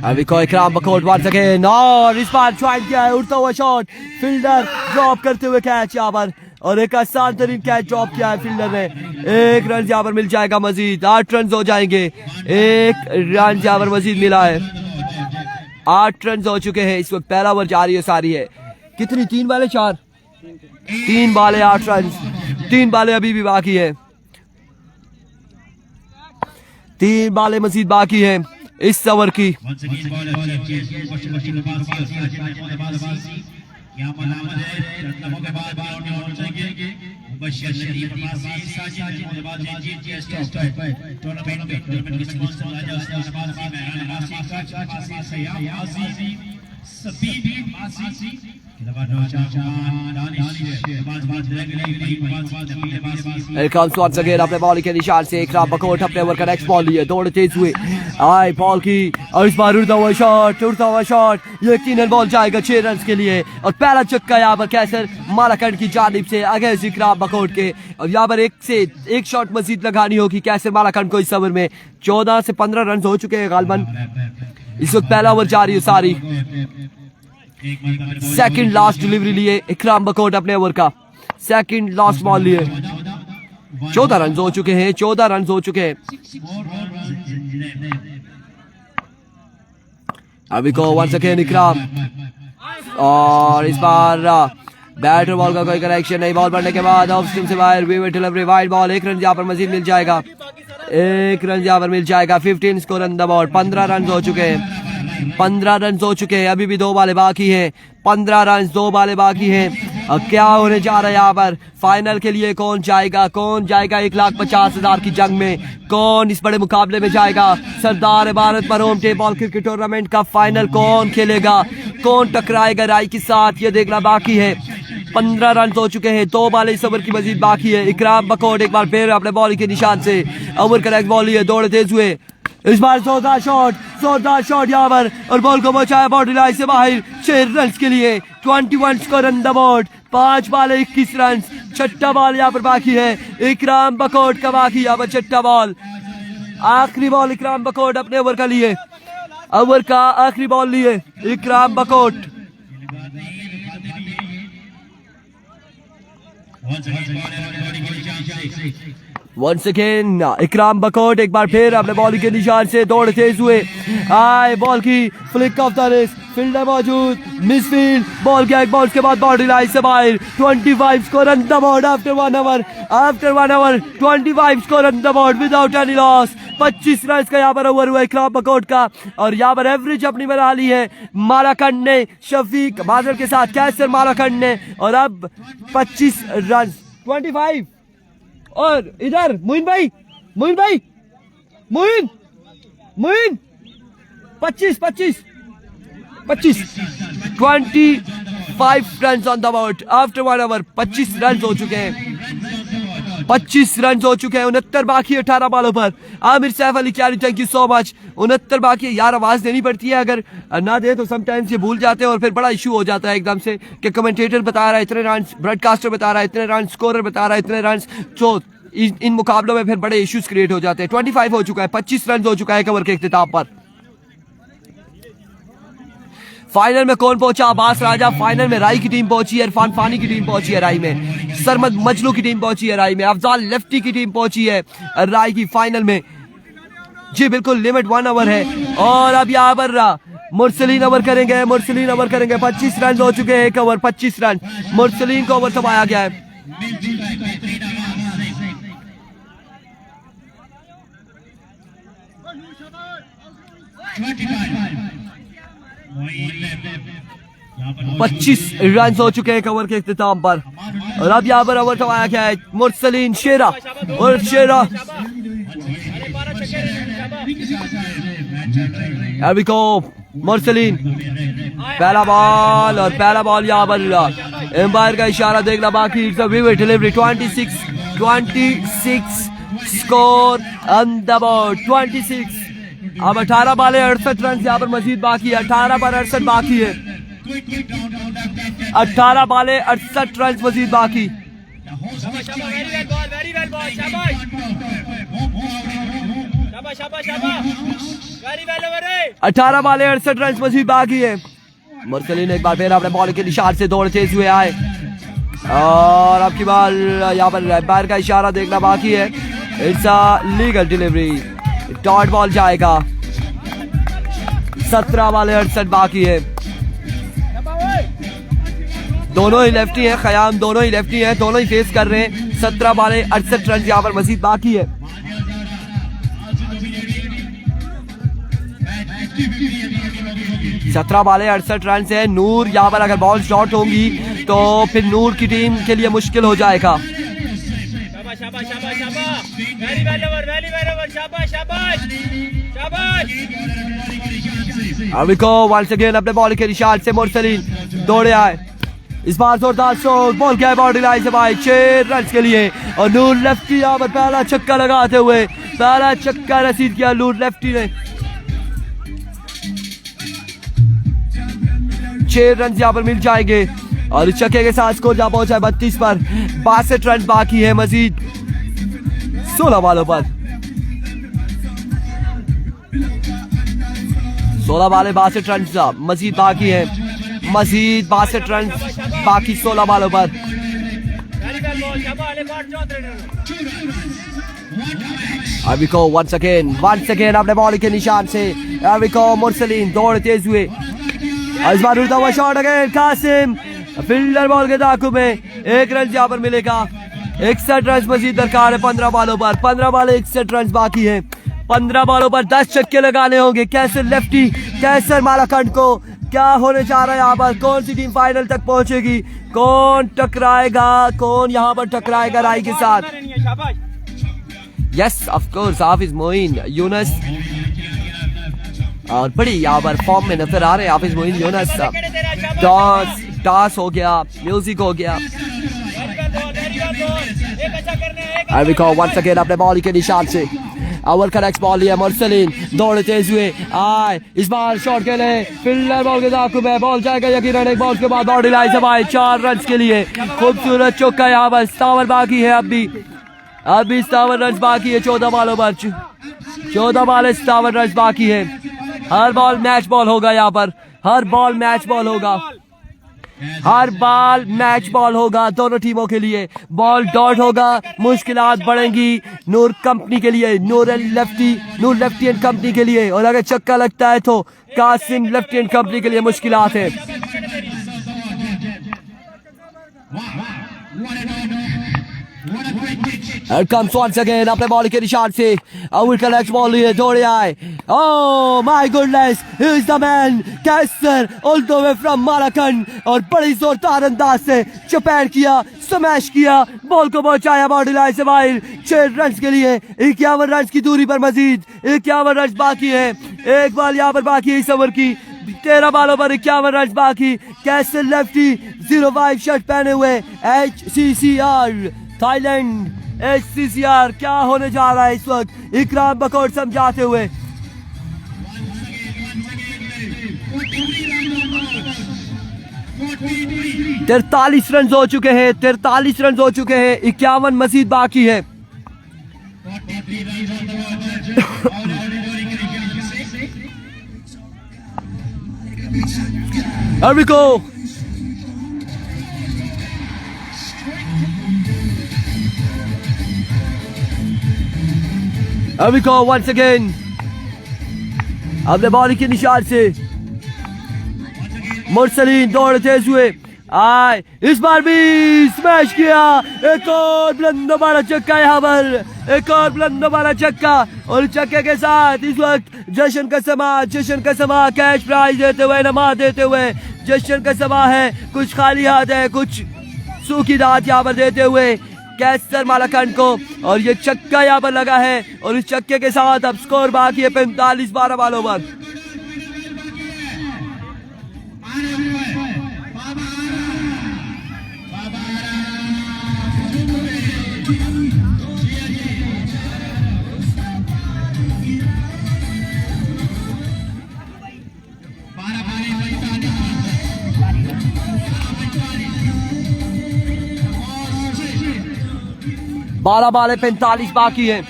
अभी को इकराम बकोट वंस अगेन, और इस बार ट्राई किया है उड़ता हुआ शॉट, फील्डर ड्रॉप करते हुए कैच यहाँ पर, और एक आसान तरीन कैच ड्रॉप किया है फील्डर ने। 1 रन यहाँ पर मिल जाएगा मजीद, 8 रन हो जाएंगे। 1 रन यहाँ पर मजीद मिला है, 8 रन हो चुके हैं। इस वक्त पहला ओवर जारी है सारी है। कितनी? 3 बाले 4, 3 बाले 8 रन, 3 बाले अभी भी बाकी है, 3 बाले मजीद बाकी है इस ओवर की। अपने बॉल के निशान से इकराम बकोट अपने ओवर का नेक्स्ट बॉल लिए, दौड़ तेज हुए आए बॉल की, और इस बार उड़ता हुआ शॉट, यकीनन बॉल जाएगा 6 रन के लिए। और पहला चक्का यहाँ पर कैसर मालाकंड की जानिब से अगेंस्ट इकराम बकोट के, और यहाँ पर एक शॉट मजीद लगानी होगी कैसर मालाकंड को इस ओवर में। 14 से 15 रन हो चुके हैं गालबन। इस वक्त पहला ओवर जारी है सारी। सेकंड लास्ट डिलीवरी लिए इकराम बकोट अपने ओवर का, सेकंड लास्ट बॉल लिए। 14 रन हो चुके हैं, 14 रन हो चुके हैं। अभी को वंस अगेन इकराम, और इस बार बैटर बॉल का कोई करेक्शन नहीं, बॉल बढ़ने के बाद ऑफ स्टंप से बाहर, vivid delivery, wide ball, 1 run यहाँ पर मजीद मिल जाएगा, 1 रन यहाँ पर मिल जाएगा। 15 score on the board, 15 run हो चुके हैं, 15 रन हो चुके हैं। अभी भी 2 बालें बाकी हैं, 15 रन, 2 बालें बाकी हैं। अब क्या होने जा रहा है यहाँ पर? फाइनल के लिए कौन जाएगा 1,50,000 की जंग में? कौन इस बड़े मुकाबले में जाएगा? सरदार भारत पर होम टेबल क्रिकेट टूर्नामेंट का फाइनल कौन खेलेगा, कौन टकराएगा राय के साथ, ये देखना बाकी है। 15 रन हो चुके हैं, 2 बालें इस ओवर की मजीद बाकी है। इकराम बकोट एक बार फिर अपने बॉल के निशान से ओवर का नेक्स्ट बॉल लिए, दौड़े तेज हुए, इस बार जोरदार शॉट यहाँ पर और बॉल को पहुंचाया बाउंड्री लाइन से बाहर 6 रन के लिए 21 score on the board 5 ball 21 run. छठा बॉल यहाँ पर बाकी है इकराम बकोट का बाकी यहाँ पर छठा बॉल आखिरी बॉल इकराम बकोट अपने ओवर का लिए ओवर का आखिरी बॉल लिए इकराम बकोट। वंस अगेन इकराम बकोट एक बार फिर अपने बॉल के निशान से दौड़ तेज हुए आए बॉल की flick of the wrist fielder मौजूद मिसफील्ड बॉल के एक बॉल के बाद बाउंड्री लाइन से बाहर 25 score on the board after 1 over 25 score on the board without any loss 25 run का यहाँ पर ओवर हुआ इकराम बकोट का और यहाँ पर एवरेज अपनी बना ली है मालाखंड ने शफीक बादल के साथ कैसर मालाखंड ने और अब 25 रन 25 और इधर मोइन भाई 25 run on the board after 1 over 25 run हो चुके हैं 69 बाकी 18 बॉलों पर आमिर सैफ अली क्यारी थैंक यू सो मच 69 बाकी है यार आवाज देनी पड़ती है अगर ना दे तो समटाइम्स ये भूल जाते हैं और फिर बड़ा इशू हो जाता है एकदम से कि कमेंटेटर बता रहा है इतने रन ब्रॉडकास्टर बता रहा है इतने रन स्कोरर बता रहा है इतने रन तो इन मुकाबलों में फिर बड़े इश्यूज क्रिएट हो जाते हैं 25 हो चुका है 25 रन हो चुका है ओवर के इख्तिताम पर। फाइनल में कौन पहुंचा अब्बास राजा फाइनल में राई की टीम पहुंची है इरफान फानी की टीम पहुंची है राई में सरमद मजलू की टीम पहुंची है राई में अफजाल लेफ्टी की टीम पहुंची है राई की फाइनल में जी बिल्कुल लिमिट 1 ओवर है और अब यहाँ पर मुरसलीन ओवर करेंगे 25 रन हो चुके हैं 1 ओवर 25 रन मुरसलीन को ओवर थमाया गया है। पच्चीस रन हो चुके हैं ओवर के इख्तिताम पर और अब यहाँ पर ओवर थमाया गया है मुरसलीन शेरा और शेरा अभी को मुरसलीन पहला बॉल यहाँ पर एम्पायर का इशारा देखना बाकी delivery 26 score on the board 26 अब 18 बॉल 68 रन यहाँ पर मजीद बाकी है 18 पर 68 बाकी है 18 बॉल 68 रन मजीद बाकी 18 बॉल 68 रन मजीद बाकी है। मुरसलीन एक बार फिर अपने बॉल के निशान से दौड़ तेज हुए आए और आपकी बॉल यहाँ पर एम्पायर का इशारा देखना बाकी है it's a legal delivery dot ball जाएगा 17 बॉल 68 बाकी है दोनों ही लेफ्टी हैं खयाम दोनों ही लेफ्टी हैं दोनों ही फेस कर रहे हैं 17 बॉल 68 रन यहाँ पर मजीद बाकी है। सत्रह बॉल 68 रन है नूर यहाँ पर अगर बॉल शॉर्ट होंगी तो फिर नूर की टीम के लिए मुश्किल हो जाएगा। अभी को वंस अगेन अपने बॉल के निशान से मुरसलीन दौड़े आए इस बार जोरदार शॉट बॉल क्या बाउंड्री लाइन से बाहर 6 रन के लिए और नूर लेफ्टी यहाँ पर पहला छक्का लगाते हुए पहला छक्का रसीद किया नूर लेफ्टी ने 6 रन यहाँ पर मिल जाएंगे और इस छक्के के साथ स्कोर जहाँ पहुंचा है 32 पर 62 रन बाकी है मजीद 16 बॉलों पर 16 बॉल 62 रन मजीद बाकी है मजीद 62 रन बाकी 16 बॉलों पर। अभी को वंस अगेन अपने बॉल के निशान से अभी को मुरसलीन दौड़ तेज हुए इस बार उड़ता हुआ shot again Qasim fielder ball के दाखू में 1 रन यहाँ पर मिलेगा 61 रन मजीद दरकार है 15 बॉलों पर 15 बॉल 61 रन बाकी है 15 बॉलों पर 10 छक्के लगाने होंगे कैसर लेफ्टी कैसर मालाखंड को क्या होने जा रहा है यहाँ पर कौन सी टीम फाइनल तक पहुंचेगी कौन टकराएगा कौन यहाँ पर टकराएगा राय के साथ। यस ऑफ कोर्स हाफिज मोइन यूनस और बड़ी यहाँ पर फॉर्म में नजर आ रहे हैं हाफिज मोइन यूनस टॉस हो गया म्यूजिक हो गया वंस अगेन अपने बॉल के निशान से ओवर का नेक्स्ट बॉल लिया मुरसलीन दौड़े तेज हुए आए इस बार शॉट के लिए फील्डर बॉल के दाखिल में बॉल जाएगा यकीनन एक बॉल के बाद बॉडी लाइन से भाई 4 रन के लिए खूबसूरत चौका यहाँ पर 57 बाकी है अभी 57 रन बाकी है 14 बॉलों पर 14 बॉल 57 रन बाकी है हर बॉल मैच बॉल होगा यहाँ पर हर बॉल मैच बॉल होगा हर बॉल मैच बॉल होगा दोनों टीमों के लिए बॉल डॉट होगा मुश्किलात बढ़ेंगी नूर कंपनी के लिए नूर लेफ्टी एंड कंपनी के लिए और अगर चक्का लगता है तो कासिम लेफ्टी एंड कंपनी के लिए मुश्किलात है Here comes once again अपने बॉल के निशान से आउट का नेक्स्ट बॉल लिए दौड़े आए Oh my goodness he is the man Kaiser all the way from Malakan और बड़ी जोरदार अंदाज से चपेट किया स्मैश किया बॉल को पहुंचाया बॉडी लाइन से बाहर 6 रन के लिए 51 रन की दूरी पर मजीद 51 रन बाकी है एक बॉल यहाँ पर बाकी है इस ओवर की 13 बॉलों पर 51 रन बाकी कैसर लेफ्टी 05 शर्ट पहने हुए HCCR थाईलैंड HCCR क्या होने जा रहा है इस वक्त इकराम बकौर समझाते हुए तिरतालीस रन हो चुके हैं 43 रन हो चुके हैं 51 मजीद बाकी है Here we go Here we go once again अपने बॉलिंग के निशान से मुरसलीन दौड़ तेज हुए आए इस बार भी स्मैश किया एक और बुलंद दोबारा चक्का यहाँ पर एक और बुलंद दोबारा चक्का और चक्के के साथ इस वक्त जश्न का समा कैश प्राइज देते हुए नमाज देते हुए जश्न का समा है कुछ खाली हाथ है कुछ सूखी दात यहाँ पर देते हुए कैसर मालाकन को और ये चक्का यहाँ पर लगा है और इस चक्के के साथ अब स्कोर बाकी है 45-12 बॉलों पर बारह बाले 45 बाकी है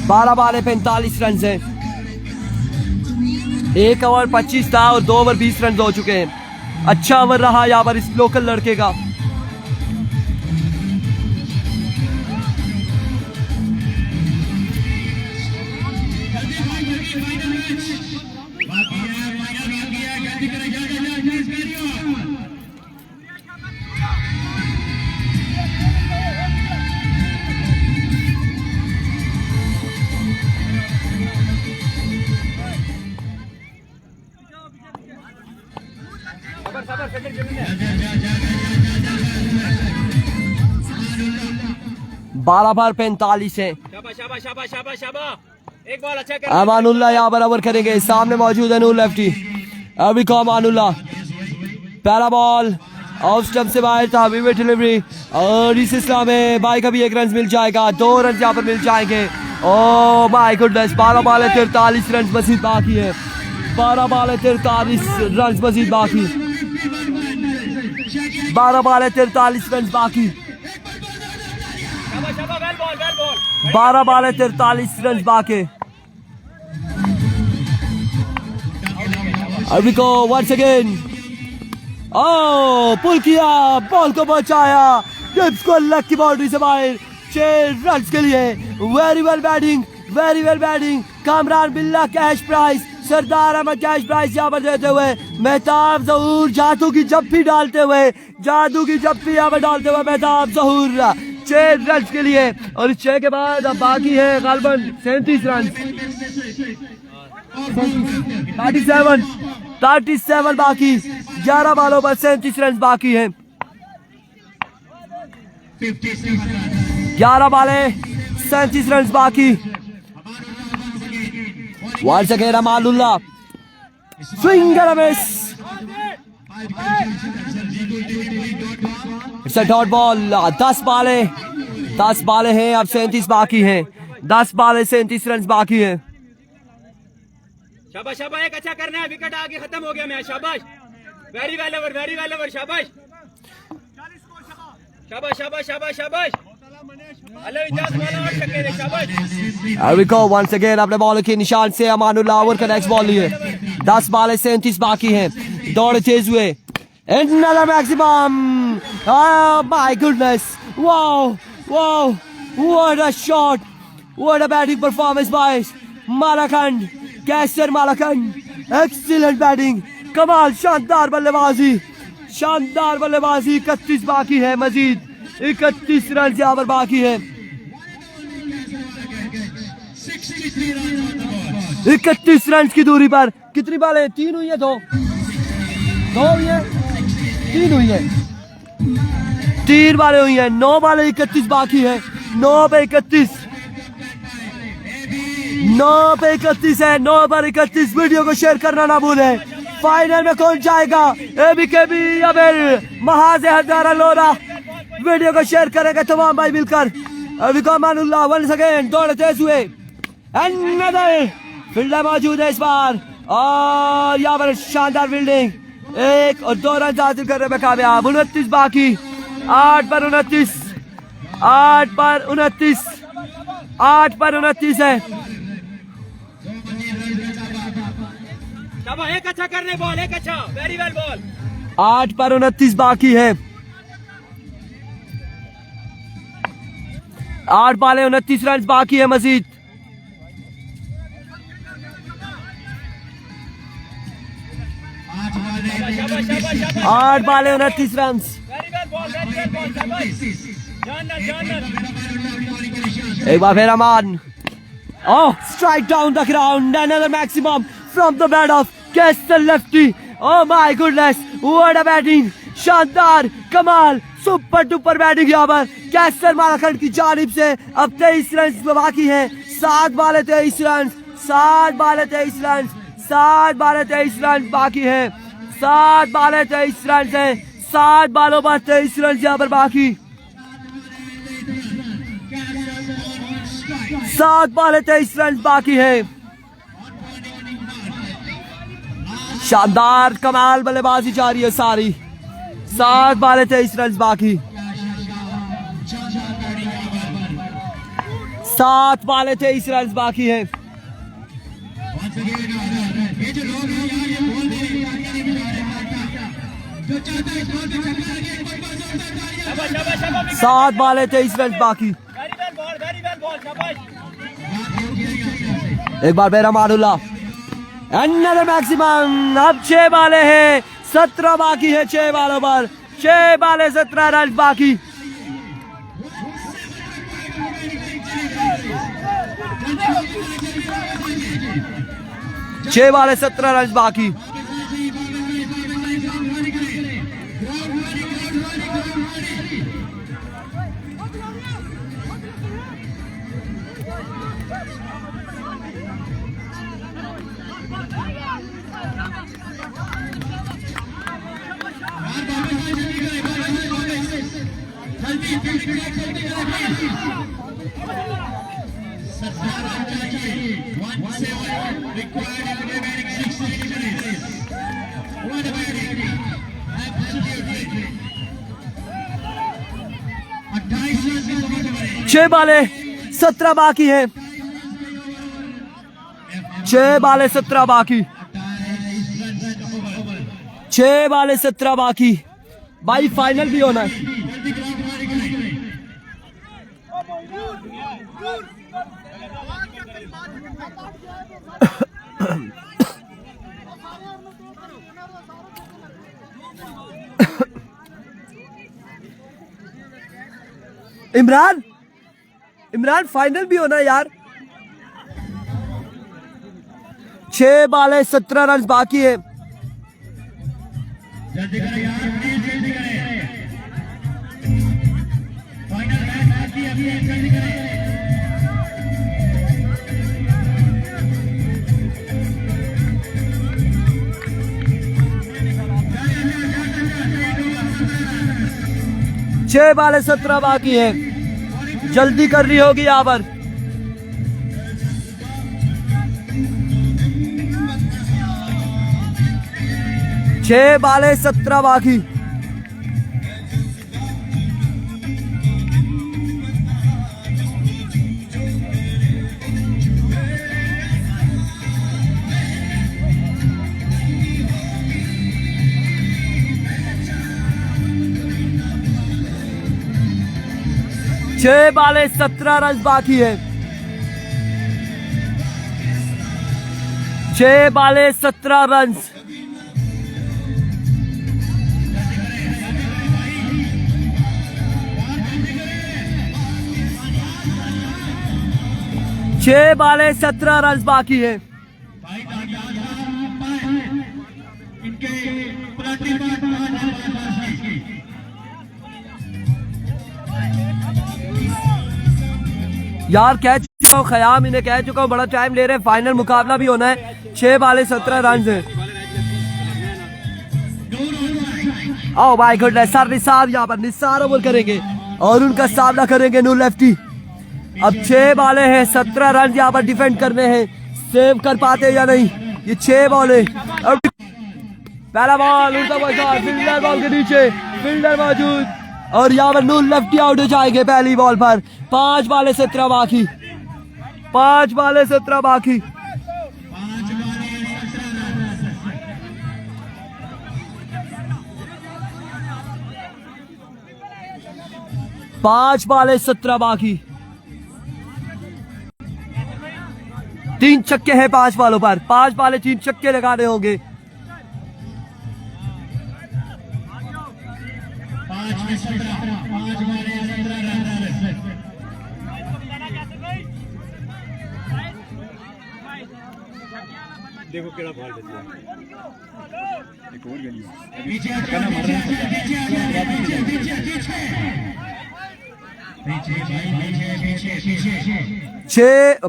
12 बाले 45 रन है 1 ओवर 25 था और 2 ओवर 20 रन हो चुके हैं अच्छा ओवर रहा यहाँ पर इस लोकल लड़के का बारह बार 45 है एक बॉल अच्छा कर अमानुल्लाह यहाँ पर ओवर करेंगे सामने मौजूद है नूर लेफ्टी अभी को अमानुल्लाह पहला बॉल ऑफ स्टंप से बाहर था अभी डिलीवरी और इस इस्लाम में भाई का भी 1 रन मिल जाएगा 2 रन यहाँ पर मिल जाएंगे ओ माय गुडनेस 12 बॉल है 43 रन मजीद बाकी है 12 बॉल है 43 रन मजीद बाकी 12 बॉल है 43 रन बाकी 12 बॉल है 43 रन बाकी अभी को वंस अगेन पुल किया बॉल को बचाया टिप्स को लकी बाउंड्री से बाहर 6 रन के लिए वेरी वेल बैटिंग कामरान बिल्ला कैश प्राइज सरदार अहमद कैश प्राइज यहाँ पर देते हुए मेहताब जहूर जादू की जप्पी डालते हुए यहाँ पर डालते हुए मेहताब जहूर 6 रन के लिए और 6 के बाद अब बाकी है गालबन 37 रन 37 बाकी 11 बॉलों पर 37 रन बाकी है 11 बॉले 37 रन बाकी once again Amanullah swing and miss it's a dot ball 10 बॉले 10 बालें हैं, अब 37 बाकी हैं। 10 बालें 37 रन बाकी हैं। शाबाश शाबाश, एक अच्छा करना है, विकेट आगे खत्म हो गया मैच। शाबाश, very well over, very well over. शाबाश शाबाश शाबाश शाबाश शाबाश। अल्लाह इजाज़त वाला और छक्के दे। शाबाश। Here we go once again, अपने बॉल के निशान से अमानुल्लाह ओवर का नेक्स्ट बॉल लिए। 10 बालें 37 बाकी हैं, दौड़ तेज हुए। Another maximum. Oh my goodness. Wow, wow, what a shot. What a batting performance by Malakand. Kaysar Malakand. Excellent batting. कमाल, शानदार बल्लेबाजी, शानदार बल्लेबाजी। 31 बाकी है, मजीद 31 रन यहाँ पर बाकी है। 31 रन की दूरी पर कितनी बालें? 3 हुई है, 2 हुई है, 3 हुई है, 3 बालें हुई है। 9 बालें 31 बाकी है। 9 पे 31, 9 पे 31 है। 9 पर 31। वीडियो को शेयर करना ना भूलें। फाइनल में कौन जाएगा? एबीकेबी या फिर महाज हजारा लोरा? वीडियो को शेयर करेंगे तमाम भाई मिलकर। अमानुल्लाह वंस अगेन दौड़ तेज हुए। Another फील्डर मौजूद है इस बार और यहाँ पर शानदार फील्डिंग। 1 और 2 रन हासिल करने में कामयाब। 29 बाकी। 8 पर 29, 8 पर 29, 8 पर 29 है। शाबाश, एक अच्छा करने बॉल, एक अच्छा, वेरी वेल बॉल। 8 पर 29 बाकी है। 8 बालें 29 रन बाकी है मजीद। शाबाश शाबाश शाबाश। 8 बालें 29 run. Very well ball, very well ball. शाबाश, जानना जानना। एक बार फिर अमान। Oh, strike down the ground. Another maximum from the bat of Kessel lefty. Oh my goodness, what a batting. शानदार, कमाल, सुपर डुपर बैटिंग यहाँ पर कैसर मालाखंड की जानिब से। अब 23 रन बाकी हैं। 7 बालें 23 रन, 7 बालें 23 रन, 7 बालें 23 रन बाकी हैं। 7 बालें 23 रन है। 7 बालों पर 23 रन यहाँ पर बाकी। 7 बालें 23 रन बाकी है। शानदार, कमाल बल्लेबाजी जारी है सारी। 7 बालें 23 रन बाकी। 7 बालें 23 रन बाकी है। शाबाश शाबाश शाबाश। 7 बालें 23 रन बाकी। Very well ball, very well ball. शाबाश। एक बार फिर अमानुल्लाह। Another maximum। अब 6 बालें हैं, 17 बाकी है। 6 बालों पर 6 बालें 17 रन बाकी। 6 बालें 17 रन बाकी। छह बालें 17 बाकी है। 6 बालें 17 बाकी। 6 बालें 17 बाकी। भाई फाइनल भी होना है। इमरान, इमरान फाइनल भी होना यार। 6 बालें 17 रन बाकी है। जल्दी करें यार, प्लीज जल्दी करें। फाइनल मैच बाकी अभी है, जल्दी करें। छह बालें 17 बाकी है। जल्दी करनी होगी यहाँ पर। छह बाले 17 बाकी। छह बाले 17 रन बाकी है। 6 बाले 17 रन। छह बाले 17 रन बाकी है। यार कह चुका हूँ, खयाम इन्हें कह चुका हूँ, बड़ा टाइम ले रहे हैं, फाइनल मुकाबला भी होना है। 6 बाले 17 रन है। Oh my goodness, sir Nisar यहाँ पर निसार ओवर करेंगे और उनका सामना करेंगे नूर लेफ्टी। अब 6 बाले हैं, 17 रन यहाँ पर डिफेंड करने हैं, सेव कर पाते या नहीं। ये 6 बॉल है। पहला बॉल उल्टा बॉल, फील्डर बॉल के नीचे, फील्डर मौजूद और यहाँ पर नूर लेफ्टी आउट हो जाएंगे पहली बॉल पर। 5 बाले 17 बाकी। 5 बाले 17 बाकी। पांच बाले 17 बाकी। 3 छक्के हैं 5 बालों पर। 5 बाले 3 छक्के लगाने होंगे। देखो केड़ा बॉल बचा एक और गली पीछे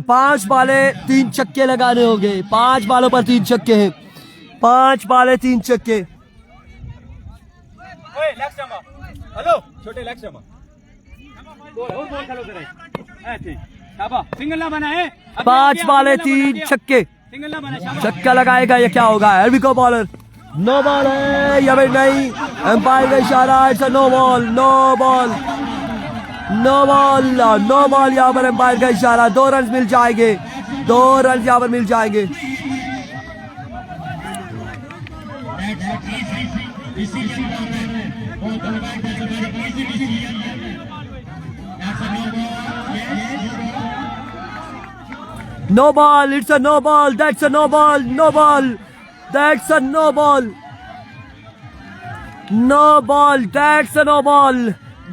5 बाले 3 छक्के लगाने होंगे। 5 बालों पर 3 छक्के हैं। 5 बाले 3 छक्के। हेलो छोटे लेग शमा बॉल खेलो जरा ऐसे शाबाश सिंगल ना बना है। 5 बाले 3 छक्के। सिंगल ना बना शाबाश। छक्का लगाएगा ये क्या होगा? एल्विको बॉलर। नो बॉल है या भाई नहीं। एम्पायर का इशारा, it's a no ball. No ball, no ball, no ball. यहाँ पर एम्पायर का इशारा। 2 रन मिल जाएंगे। 2 रन यहाँ पर मिल जाएंगे। No ball, it's a no ball, that's a no ball, no ball, that's a no ball, no ball, that's a no ball।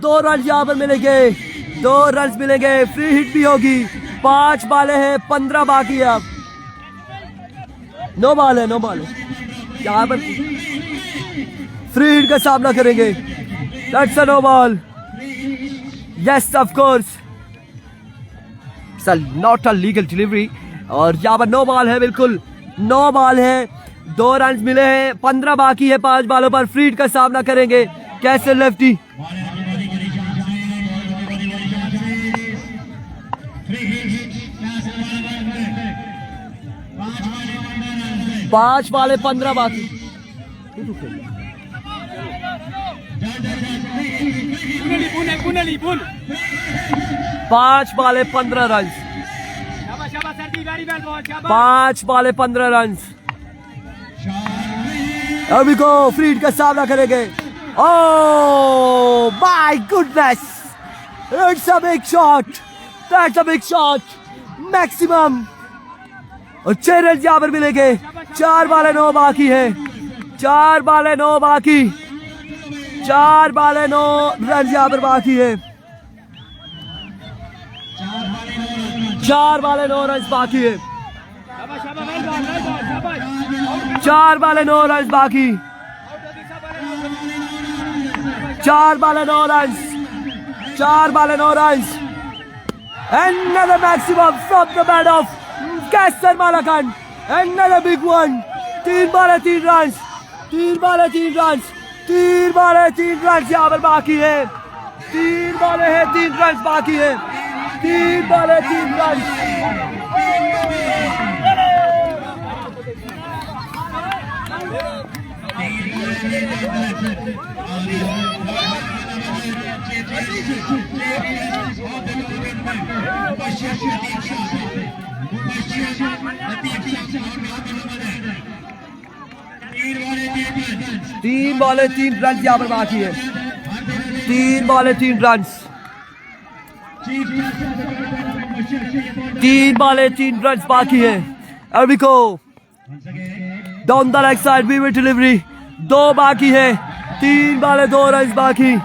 2 run यहाँ पर मिलेंगे। 2 रन मिलेंगे। फ्री हिट भी होगी। 5 बाले हैं, 15 बाकी है। अब नो बॉल है, नो बॉल है। यहाँ पर फ्री हिट का सामना करेंगे। that's a no ball, yes of course, not a legal delivery. और यहाँ पर नो बॉल है, बिल्कुल नो बॉल है। 2 रन मिले हैं, 15 बाकी है। 5 बालों पर फ्री हिट का सामना करेंगे कैसे लेफ्टी। 5 बाले 15 बाकी। 5 बाले 15 रन। 5 बाले 15 रन। अभी को फ्री हिट का सामना करेंगे। ओह my goodness, it's a big shot, that's a big shot, maximum. और 6 रन यहाँ पर मिलेंगे। 4 बाले 9 बाकी है। 4 बाले 9 बाकी। 4 बाले 9 रन यहाँ पर बाकी है। 4 बाले 9 रन बाकी है। 4 बाले 9 रन बाकी। 4 बाले 9 रन। 4 बाले 9 run. Another maximum from the man of Kassar Malakan. Another big one. 3 बाले 3 रन। 3 बाले 3 रन। 3 बाले 3 रन यहाँ पर बाकी है। 3 बाले हैं, 3 रन बाकी है। 3 बॉलें 3 रन। तीन बॉलें 3 रन यहाँ पर बाकी है। 3 बॉलें 3 रन। 3 बॉलें 3 रन बाकी है। एर्विको down the leg side, wayward delivery, 2 बाकी है। 3 बॉलें 2 रन बाकी।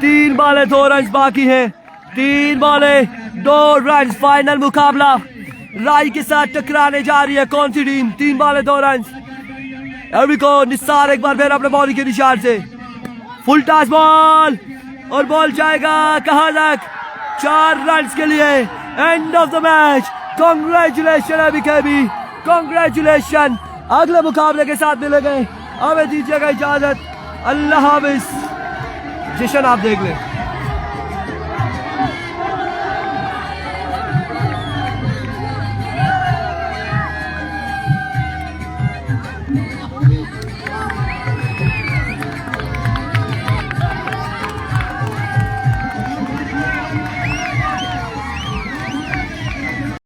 3 बॉलें 2 रन बाकी है। 3 बॉलें 2 रन। फाइनल मुकाबला राय के साथ टकराने जा रही है कौन सी टीम? 3 बॉलें 2 रन। एर्विको, निसार एक बार फिर अपने बॉलिंग के निशान से फुल टॉस बॉल, और बॉल जाएगा कहां तक? 4 रन के लिए। End of the match. Congratulation ABKB, congratulation. अगले मुकाबले के साथ मिलेंगे। हमें दीजिएगा इजाजत। अल्लाह हाफिज। जश्न आप देख लें।